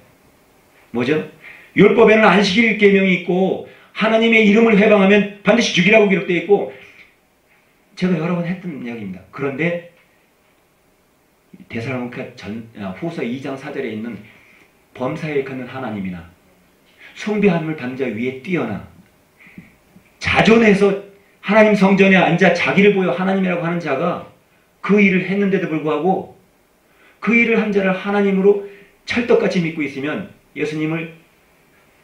뭐죠? 율법에는 안식일 계명이 있고 하나님의 이름을 회방하면 반드시 죽이라고 기록되어 있고, 제가 여러 번 했던 이야기입니다. 그런데 데살로니가 후서 2장 4절에 있는 범사에 일컫는 하나님이나 숭배함을 받는 자 위에 뛰어나 자존해서 하나님 성전에 앉아 자기를 보여 하나님이라고 하는 자가 그 일을 했는데도 불구하고 그 일을 한 자를 하나님으로 찰떡같이 믿고 있으면 예수님을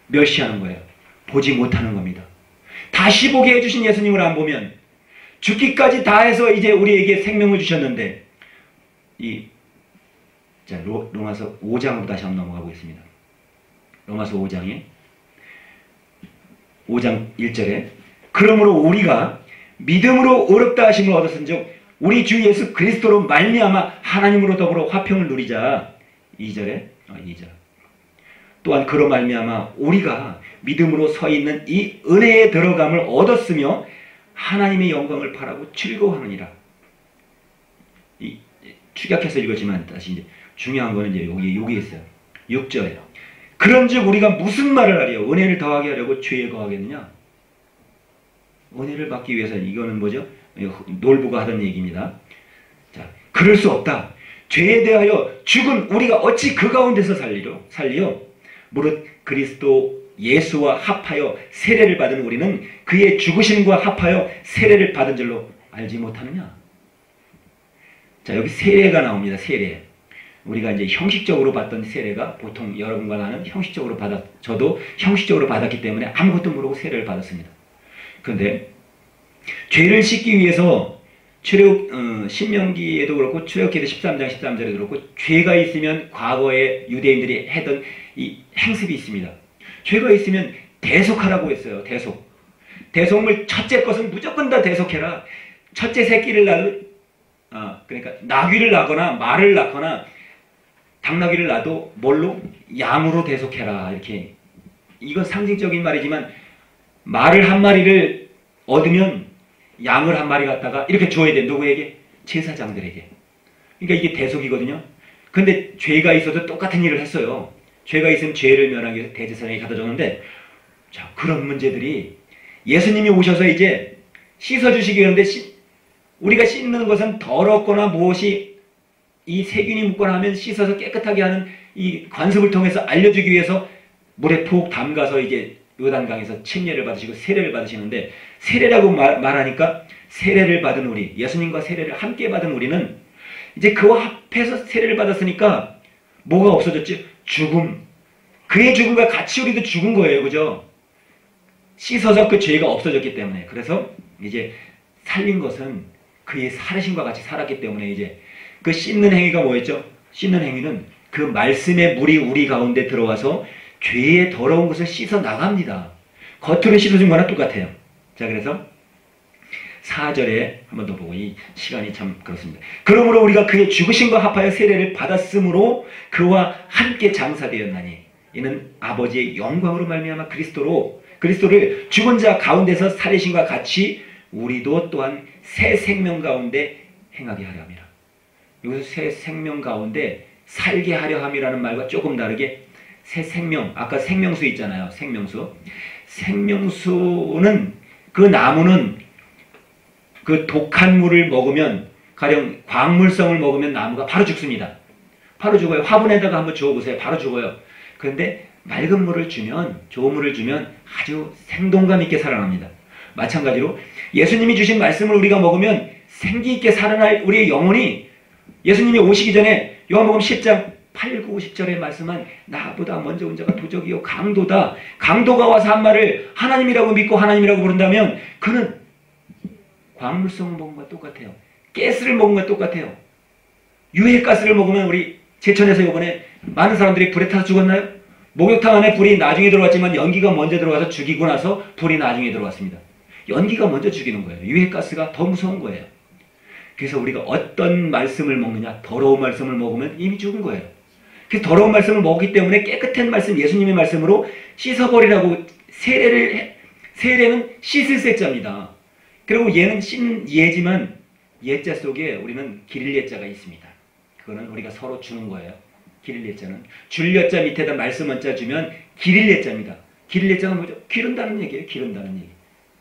멸시하는 거예요. 보지 못하는 겁니다. 다시 보게 해주신 예수님을 안 보면 죽기까지 다 해서 이제 우리에게 생명을 주셨는데, 로마서 5장으로 다시 한번 넘어가 보겠습니다. 로마서 5장 1절에 그러므로 우리가 믿음으로 의롭다 하심을 얻었은즉 우리 주 예수 그리스도로 말미암아 하나님으로 더불어 화평을 누리자. 2절 또한 그로 말미암아 우리가 믿음으로 서 있는 이 은혜에 들어감을 얻었으며 하나님의 영광을 바라고 즐거워하느니라. 축약해서 읽었지만 다시 이제 중요한 거는 이제 여기 있어요. 6절에 그런즉 우리가 무슨 말을 하리요? 은혜를 더하게 하려고 죄에 거하겠느냐? 은혜를 받기 위해서는 이거는 뭐죠? 놀부가 하던 얘기입니다. 자, 그럴 수 없다. 죄에 대하여 죽은 우리가 어찌 그 가운데서 살리요? 무릇 그리스도 예수와 합하여 세례를 받은 우리는 그의 죽으심과 합하여 세례를 받은 줄로 알지 못하느냐? 자, 여기 세례가 나옵니다. 세례. 우리가 이제 형식적으로 받던 세례가 보통 여러분과 나는 형식적으로 저도 형식적으로 받았기 때문에 아무것도 모르고 세례를 받았습니다. 그런데 죄를 씻기 위해서 신명기에도 그렇고 출애굽기도 13장 13절에도 그렇고 죄가 있으면 과거에 유대인들이 하던 이 행습이 있습니다. 죄가 있으면 대속하라고 했어요. 대속물 첫째 것은 무조건 다 대속해라. 첫째 새끼를 그러니까 나귀를 낳거나 말을 낳거나 당나귀를 낳아도 뭘로? 양으로 대속해라. 이렇게. 이건 상징적인 말이지만 말을 한 마리를 얻으면 양을 한 마리 갖다가 이렇게 줘야 돼. 누구에게? 제사장들에게. 그러니까 이게 대속이거든요. 근데 죄가 있어도 똑같은 일을 했어요. 죄가 있으면 죄를 면하기 위해서 대제사장에게 갖다 줬는데, 자, 그런 문제들이 예수님이 오셔서 이제 씻어주시기 위한데, 우리가 씻는 것은 더럽거나 무엇이 이 세균이 묻거나 하면 씻어서 깨끗하게 하는 이 관습을 통해서 알려주기 위해서 물에 푹 담가서 이제 요단강에서 침례를 받으시고 세례를 받으시는데, 세례라고 말하니까 세례를 받은 우리, 예수님과 세례를 함께 받은 우리는 이제 그와 합해서 세례를 받았으니까 뭐가 없어졌지? 죽음. 그의 죽음과 같이 우리도 죽은 거예요. 그죠? 씻어서 그 죄가 없어졌기 때문에. 그래서 이제 살린 것은 그의 살으심과 같이 살았기 때문에 이제 그 씻는 행위가 뭐였죠? 씻는 행위는 그 말씀의 물이 우리 가운데 들어와서 죄의 더러운 것을 씻어 나갑니다. 겉으로 씻어준 거나 똑같아요. 자, 그래서 4절에 한 번 더 보고, 이 시간이 참 그렇습니다. 그러므로 우리가 그의 죽으심과 합하여 세례를 받았으므로 그와 함께 장사되었나니 이는 아버지의 영광으로 말미암아 그리스도를 죽은 자 가운데서 살리심과 같이 우리도 또한 새 생명 가운데 행하게 하려 함이라. 여기서 새 생명 가운데 살게 하려 함이라는 말과 조금 다르게 새 생명, 아까 생명수 있잖아요. 생명수는 그 나무는 그 독한 물을 먹으면, 가령 광물성을 먹으면 나무가 바로 죽습니다. 바로 죽어요. 화분에다가 한번 주워보세요. 바로 죽어요. 그런데 맑은 물을 주면, 좋은 물을 주면 아주 생동감 있게 살아납니다. 마찬가지로 예수님이 주신 말씀을 우리가 먹으면 생기 있게 살아날 우리의 영혼이, 예수님이 오시기 전에 요한복음 10장 8, 9, 10절에 말씀한 나보다 먼저 온 자가 도적이요 강도다. 강도가 와서 한 말을 하나님이라고 믿고 하나님이라고 부른다면 그는 광물성을 먹은 것과 똑같아요. 가스를 먹은 것과 똑같아요. 유해가스를 먹으면, 우리 제천에서 이번에 많은 사람들이 불에 타서 죽었나요? 목욕탕 안에 불이 나중에 들어왔지만 연기가 먼저 들어가서 죽이고 나서 불이 나중에 들어왔습니다. 연기가 먼저 죽이는 거예요. 유해가스가 더 무서운 거예요. 그래서 우리가 어떤 말씀을 먹느냐, 더러운 말씀을 먹으면 이미 죽은 거예요. 그래서 더러운 말씀을 먹기 때문에 깨끗한 말씀, 예수님의 말씀으로 씻어버리라고. 세례는 씻을 세자입니다. 그리고 얘는 예지만 예자 속에 우리는 기릴 예자가 있습니다. 그거는 우리가 서로 주는 거예요. 기릴 예자는 줄 예자 밑에다 말씀 원자 주면 기릴 예자입니다. 길레자가 뭐죠? 기른다는 얘기예요. 기른다는 얘기.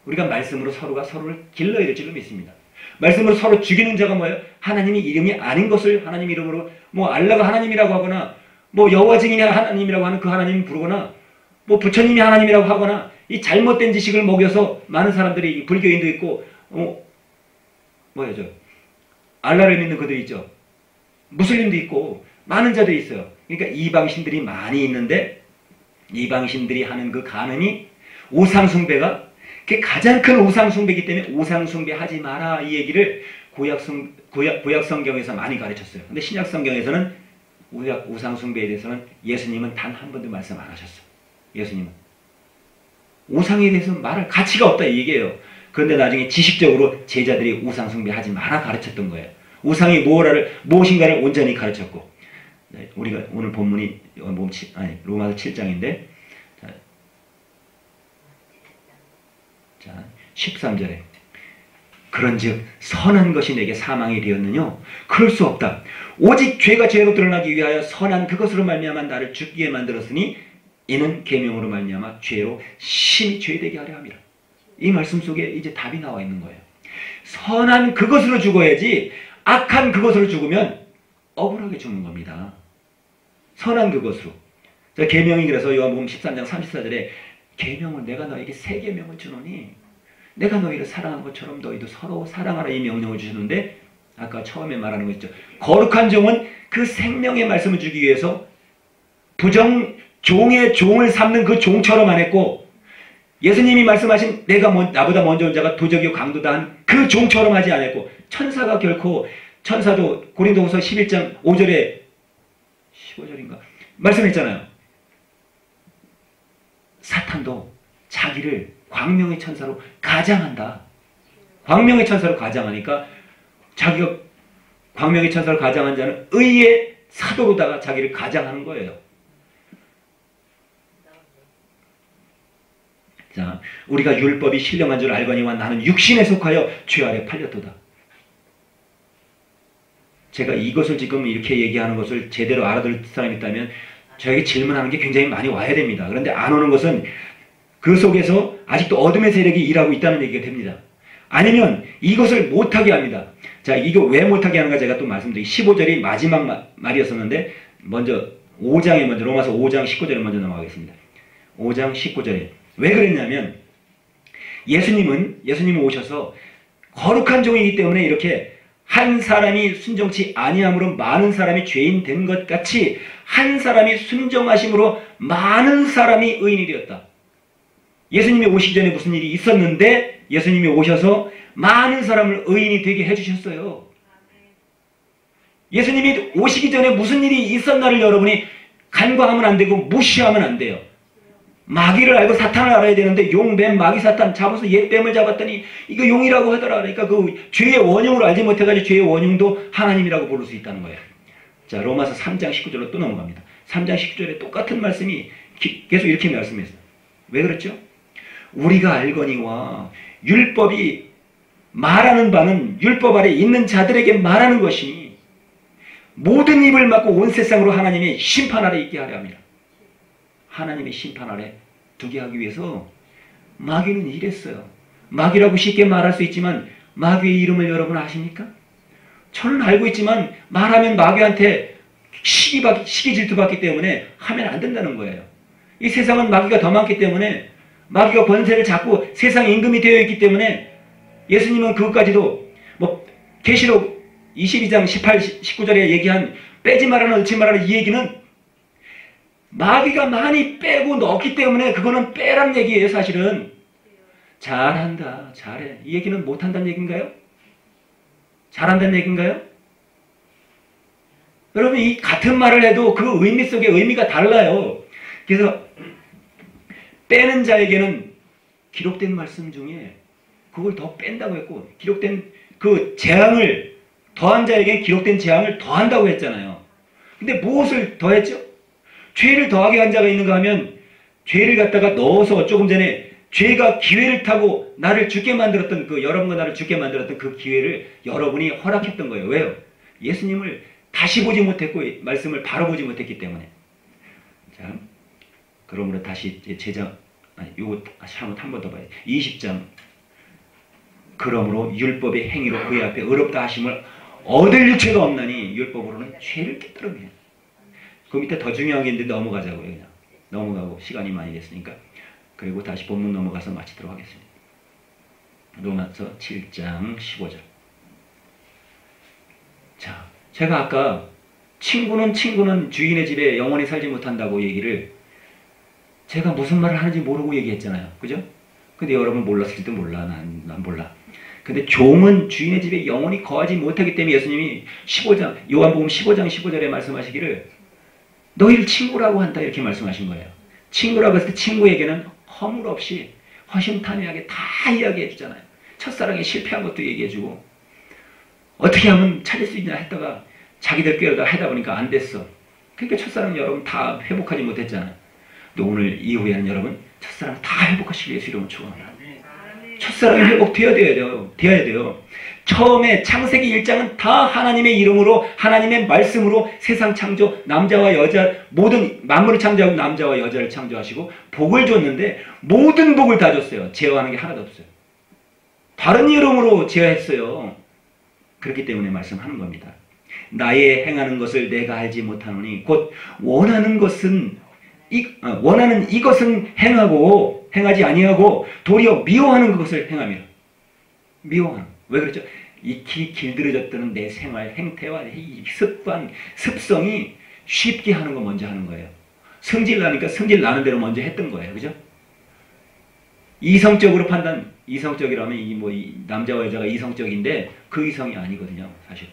우리가 말씀으로 서로가 서로를 길러야 될 줄로 믿습니다. 말씀으로 서로 죽이는 자가 뭐예요? 하나님의 이름이 아닌 것을 하나님 이름으로 뭐 알라가 하나님이라고 하거나 뭐 여호와 증인이 하나님이라고 하는 그 하나님을 부르거나 뭐 부처님이 하나님이라고 하거나 이 잘못된 지식을 먹여서 많은 사람들이 불교인도 있고 뭐야죠? 알라를 믿는 그들이 있죠. 무슬림도 있고 많은 자들이 있어요. 그러니까 이방신들이 많이 있는데 이방신들이 하는 그 간음이 우상숭배가 그게 가장 큰 우상숭배이기 때문에 우상숭배하지 마라 이 얘기를 구약 성경에서 많이 가르쳤어요. 근데 신약 성경에서는 우상숭배에 대해서는 예수님은 단 한 번도 말씀 안 하셨어요. 예수님은 우상에 대해서 말할 가치가 없다 이 얘기예요. 그런데 나중에 지식적으로 제자들이 우상숭배하지 마라 가르쳤던 거예요. 우상이 무엇인가를 온전히 가르쳤고 우리가 오늘 본문이 로마서 7장인데 자 13절에 그런즉 선한 것이 내게 사망이 되었느냐? 그럴 수 없다. 오직 죄가 죄로 드러나기 위하여 선한 그것으로 말미암아 나를 죽게 만들었으니 이는 계명으로 말미암아 죄로 심히 죄되게 하려 함이라. 이 말씀 속에 이제 답이 나와 있는 거예요. 선한 그것으로 죽어야지 악한 그것으로 죽으면 억울하게 죽는 겁니다. 선한 그것으로. 계명이 그래서 요한복음 13장 34절에 계명을 내가 너에게 새 계명을 주노니 내가 너희를 사랑한 것처럼 너희도 서로 사랑하라 이 명령을 주셨는데 아까 처음에 말하는 거 있죠. 거룩한 종은 그 생명의 말씀을 주기 위해서 종의 종을 삼는 그 종처럼 안 했고 예수님이 말씀하신 나보다 먼저 온 자가 도적이요 강도다 한 그 종처럼 하지 않았고 천사가 결코 천사도 고린도후서 11장 5절에 15절인가 말씀했잖아요. 사탄도 자기를 광명의 천사로 가장한다. 광명의 천사로 가장하니까 자기가 광명의 천사로 가장한 자는 의의 사도로다가 자기를 가장하는 거예요. 자, 우리가 율법이 신령한 줄 알거니와 나는 육신에 속하여 죄 아래 팔렸도다. 제가 이것을 지금 이렇게 얘기하는 것을 제대로 알아들 사람이 있다면 저에게 질문하는 게 굉장히 많이 와야 됩니다. 그런데 안 오는 것은 그 속에서 아직도 어둠의 세력이 일하고 있다는 얘기가 됩니다. 아니면 이것을 못하게 합니다. 자, 이거 왜 못하게 하는가 제가 또 말씀드리기 15절이 마지막 말이었었는데 먼저 5장에 먼저 로마서 5장 19절에 먼저 넘어가겠습니다. 5장 19절에 왜 그랬냐면 예수님은 오셔서 거룩한 종이기 때문에 이렇게 한 사람이 순종치 아니함으로 많은 사람이 죄인 된 것 같이 한 사람이 순종하심으로 많은 사람이 의인이 되었다. 예수님이 오시기 전에 무슨 일이 있었는데 예수님이 오셔서 많은 사람을 의인이 되게 해주셨어요. 예수님이 오시기 전에 무슨 일이 있었나를 여러분이 간과하면 안 되고 무시하면 안 돼요. 마귀를 알고 사탄을 알아야 되는데 용, 뱀, 마귀, 사탄 잡아서 얘 뱀을 잡았더니 이거 용이라고 하더라. 그러니까 그 죄의 원흉을 알지 못해가지고 죄의 원흉도 하나님이라고 부를 수 있다는 거예요. 자, 로마서 3장 19절로 또 넘어갑니다. 3장 19절에 똑같은 말씀이 계속 이렇게 말씀했어요. 왜 그렇죠? 우리가 알거니와 율법이 말하는 바는 율법 아래 있는 자들에게 말하는 것이니 모든 입을 막고 온 세상으로 하나님의 심판 아래 있게 하려 합니다. 하나님의 심판 아래 두게 하기 위해서 마귀는 이랬어요. 마귀라고 쉽게 말할 수 있지만 마귀의 이름을 여러분 아십니까? 저는 알고 있지만 말하면 마귀한테 시기 질투받기 때문에 하면 안 된다는 거예요. 이 세상은 마귀가 더 많기 때문에 마귀가 권세를 잡고 세상 임금이 되어 있기 때문에 예수님은 그것까지도 계시록 22장 18, 19절에 얘기한 빼지 말아라 넣지 말아라 이 얘기는 마귀가 많이 빼고 넣기 때문에 그거는 빼란 얘기예요. 사실은 잘한다 잘해 이 얘기는 못한다는 얘기인가요? 잘한다는 얘기인가요? 여러분 이 같은 말을 해도 그 의미 속에 의미가 달라요. 그래서 빼는 자에게는 기록된 말씀 중에 그걸 더 뺀다고 했고 기록된 그 재앙을 더한 자에게 기록된 재앙을 더한다고 했잖아요. 근데 무엇을 더했죠? 죄를 더하게 한 자가 있는가 하면 죄를 갖다가 넣어서 조금 전에 죄가 기회를 타고 나를 죽게 만들었던 여러분과 나를 죽게 만들었던 그 기회를 여러분이 허락했던 거예요. 왜요? 예수님을 다시 보지 못했고 말씀을 바로 보지 못했기 때문에. 자, 그러므로 다시 제자 요거 잘못 한 번 더 봐요. 20장. 그러므로 율법의 행위로 그의 앞에 의롭다 하심을 얻을 유체가 없나니 율법으로는 죄를 깨뜨리며. 그 밑에 더 중요한 게 있는데 넘어가자고요. 그냥 넘어가고 시간이 많이 됐으니까. 그리고 다시 본문 넘어가서 마치도록 하겠습니다. 로마서 7장 15절. 자, 제가 아까 친구는 주인의 집에 영원히 살지 못한다고 얘기를 제가 무슨 말을 하는지 모르고 얘기했잖아요. 그죠? 근데 여러분 몰랐을지도 몰라. 난 몰라. 근데 종은 주인의 집에 영원히 거하지 못하기 때문에 예수님이 15장, 요한복음 15장 15절에 말씀하시기를 너희를 친구라고 한다 이렇게 말씀하신 거예요. 친구라고 했을 때 친구에게는 허물 없이 허심탄회하게 다 이야기해 주잖아요. 첫사랑에 실패한 것도 얘기해 주고 어떻게 하면 찾을 수 있냐 했다가 자기들끼리 하다 보니까 안 됐어. 그러니까 첫사랑 여러분 다 회복하지 못했잖아요. 근데 오늘 이후에는 여러분 첫사랑 다 회복하시길 예수 이름으로 축원합니다. 첫사랑이 회복되어야 돼요. 처음에 창세기 1장은 다 하나님의 이름으로 하나님의 말씀으로 세상 창조 남자와 여자 모든 만물을 창조하고 남자와 여자를 창조하시고 복을 줬는데 모든 복을 다 줬어요. 제어하는 게 하나도 없어요. 다른 이름으로 제어했어요. 그렇기 때문에 말씀하는 겁니다. 나의 행하는 것을 내가 알지 못하노니 곧 원하는 이것은 행하지 아니하고 도리어 미워하는 그것을 행하며. 미워하는. 왜 그렇죠? 익히 길들여졌던 내 생활 행태와 이 습관, 습성이 쉽게 하는 거 먼저 하는 거예요. 성질 나니까 성질 나는 대로 먼저 했던 거예요. 그죠? 이성적으로 이성적이라면 이 남자와 여자가 이성적인데 그 이성이 아니거든요, 사실.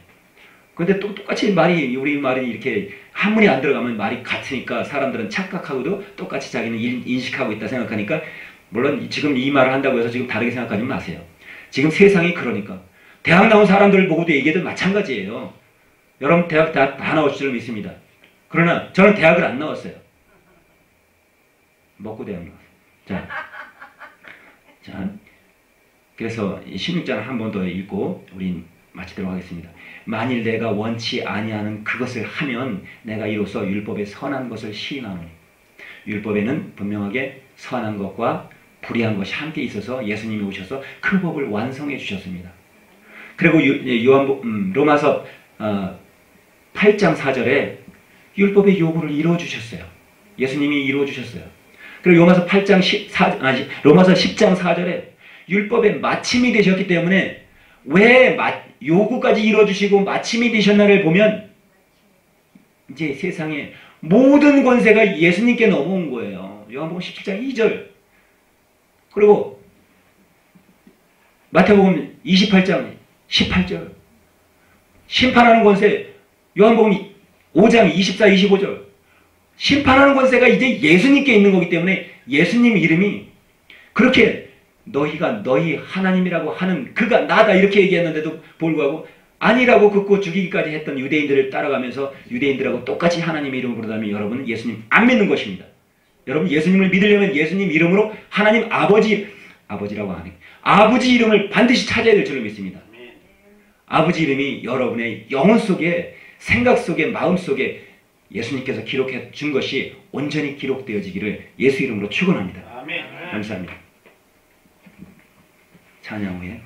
근데 또 똑같이 우리 말이 이렇게 한문이 안 들어가면 말이 같으니까 사람들은 착각하고도 똑같이 자기는 인식하고 있다 생각하니까 물론 지금 이 말을 한다고 해서 지금 다르게 생각하지 마세요. 지금 세상이 그러니까. 대학 나온 사람들 보고도 얘기해도 마찬가지예요. 여러분 대학 다 나오실 줄 믿습니다. 그러나 저는 대학을 안 나왔어요. 먹고 대학 나왔어요. 자, 그래서 16장 한 번 더 읽고 우린 마치도록 하겠습니다. 만일 내가 원치 아니하는 그것을 하면 내가 이로써 율법의 선한 것을 시인하노니. 율법에는 분명하게 선한 것과 불의한 것이 함께 있어서 예수님이 오셔서 그 법을 완성해 주셨습니다. 그리고 로마서 8장 4절에 율법의 요구를 이루어 주셨어요. 예수님이 이루어 주셨어요. 그리고 로마서 10장 4절에 율법의 마침이 되셨기 때문에 왜 요구까지 이루어주시고 마침이 되셨나를 보면 이제 세상에 모든 권세가 예수님께 넘어온 거예요. 요한복음 17장 2절. 그리고 마태복음 28장 18절. 심판하는 권세 요한복음 5장 24, 25절. 심판하는 권세가 이제 예수님께 있는 거기 때문에 예수님 이름이 그렇게 너희가 너희 하나님이라고 하는 그가 나다 이렇게 얘기했는데도 불구하고 아니라고 긋고 죽이기까지 했던 유대인들을 따라가면서 유대인들하고 똑같이 하나님의 이름으로 부르다면 여러분은 예수님 안 믿는 것입니다. 여러분 예수님을 믿으려면 예수님 이름으로 하나님 아버지라고 하는 아버지 이름을 반드시 찾아야 될 줄을 믿습니다. 아버지 이름이 여러분의 영혼 속에 생각 속에 마음 속에 예수님께서 기록해 준 것이 온전히 기록되어지기를 예수 이름으로 축원합니다. 감사합니다. 찬양 후에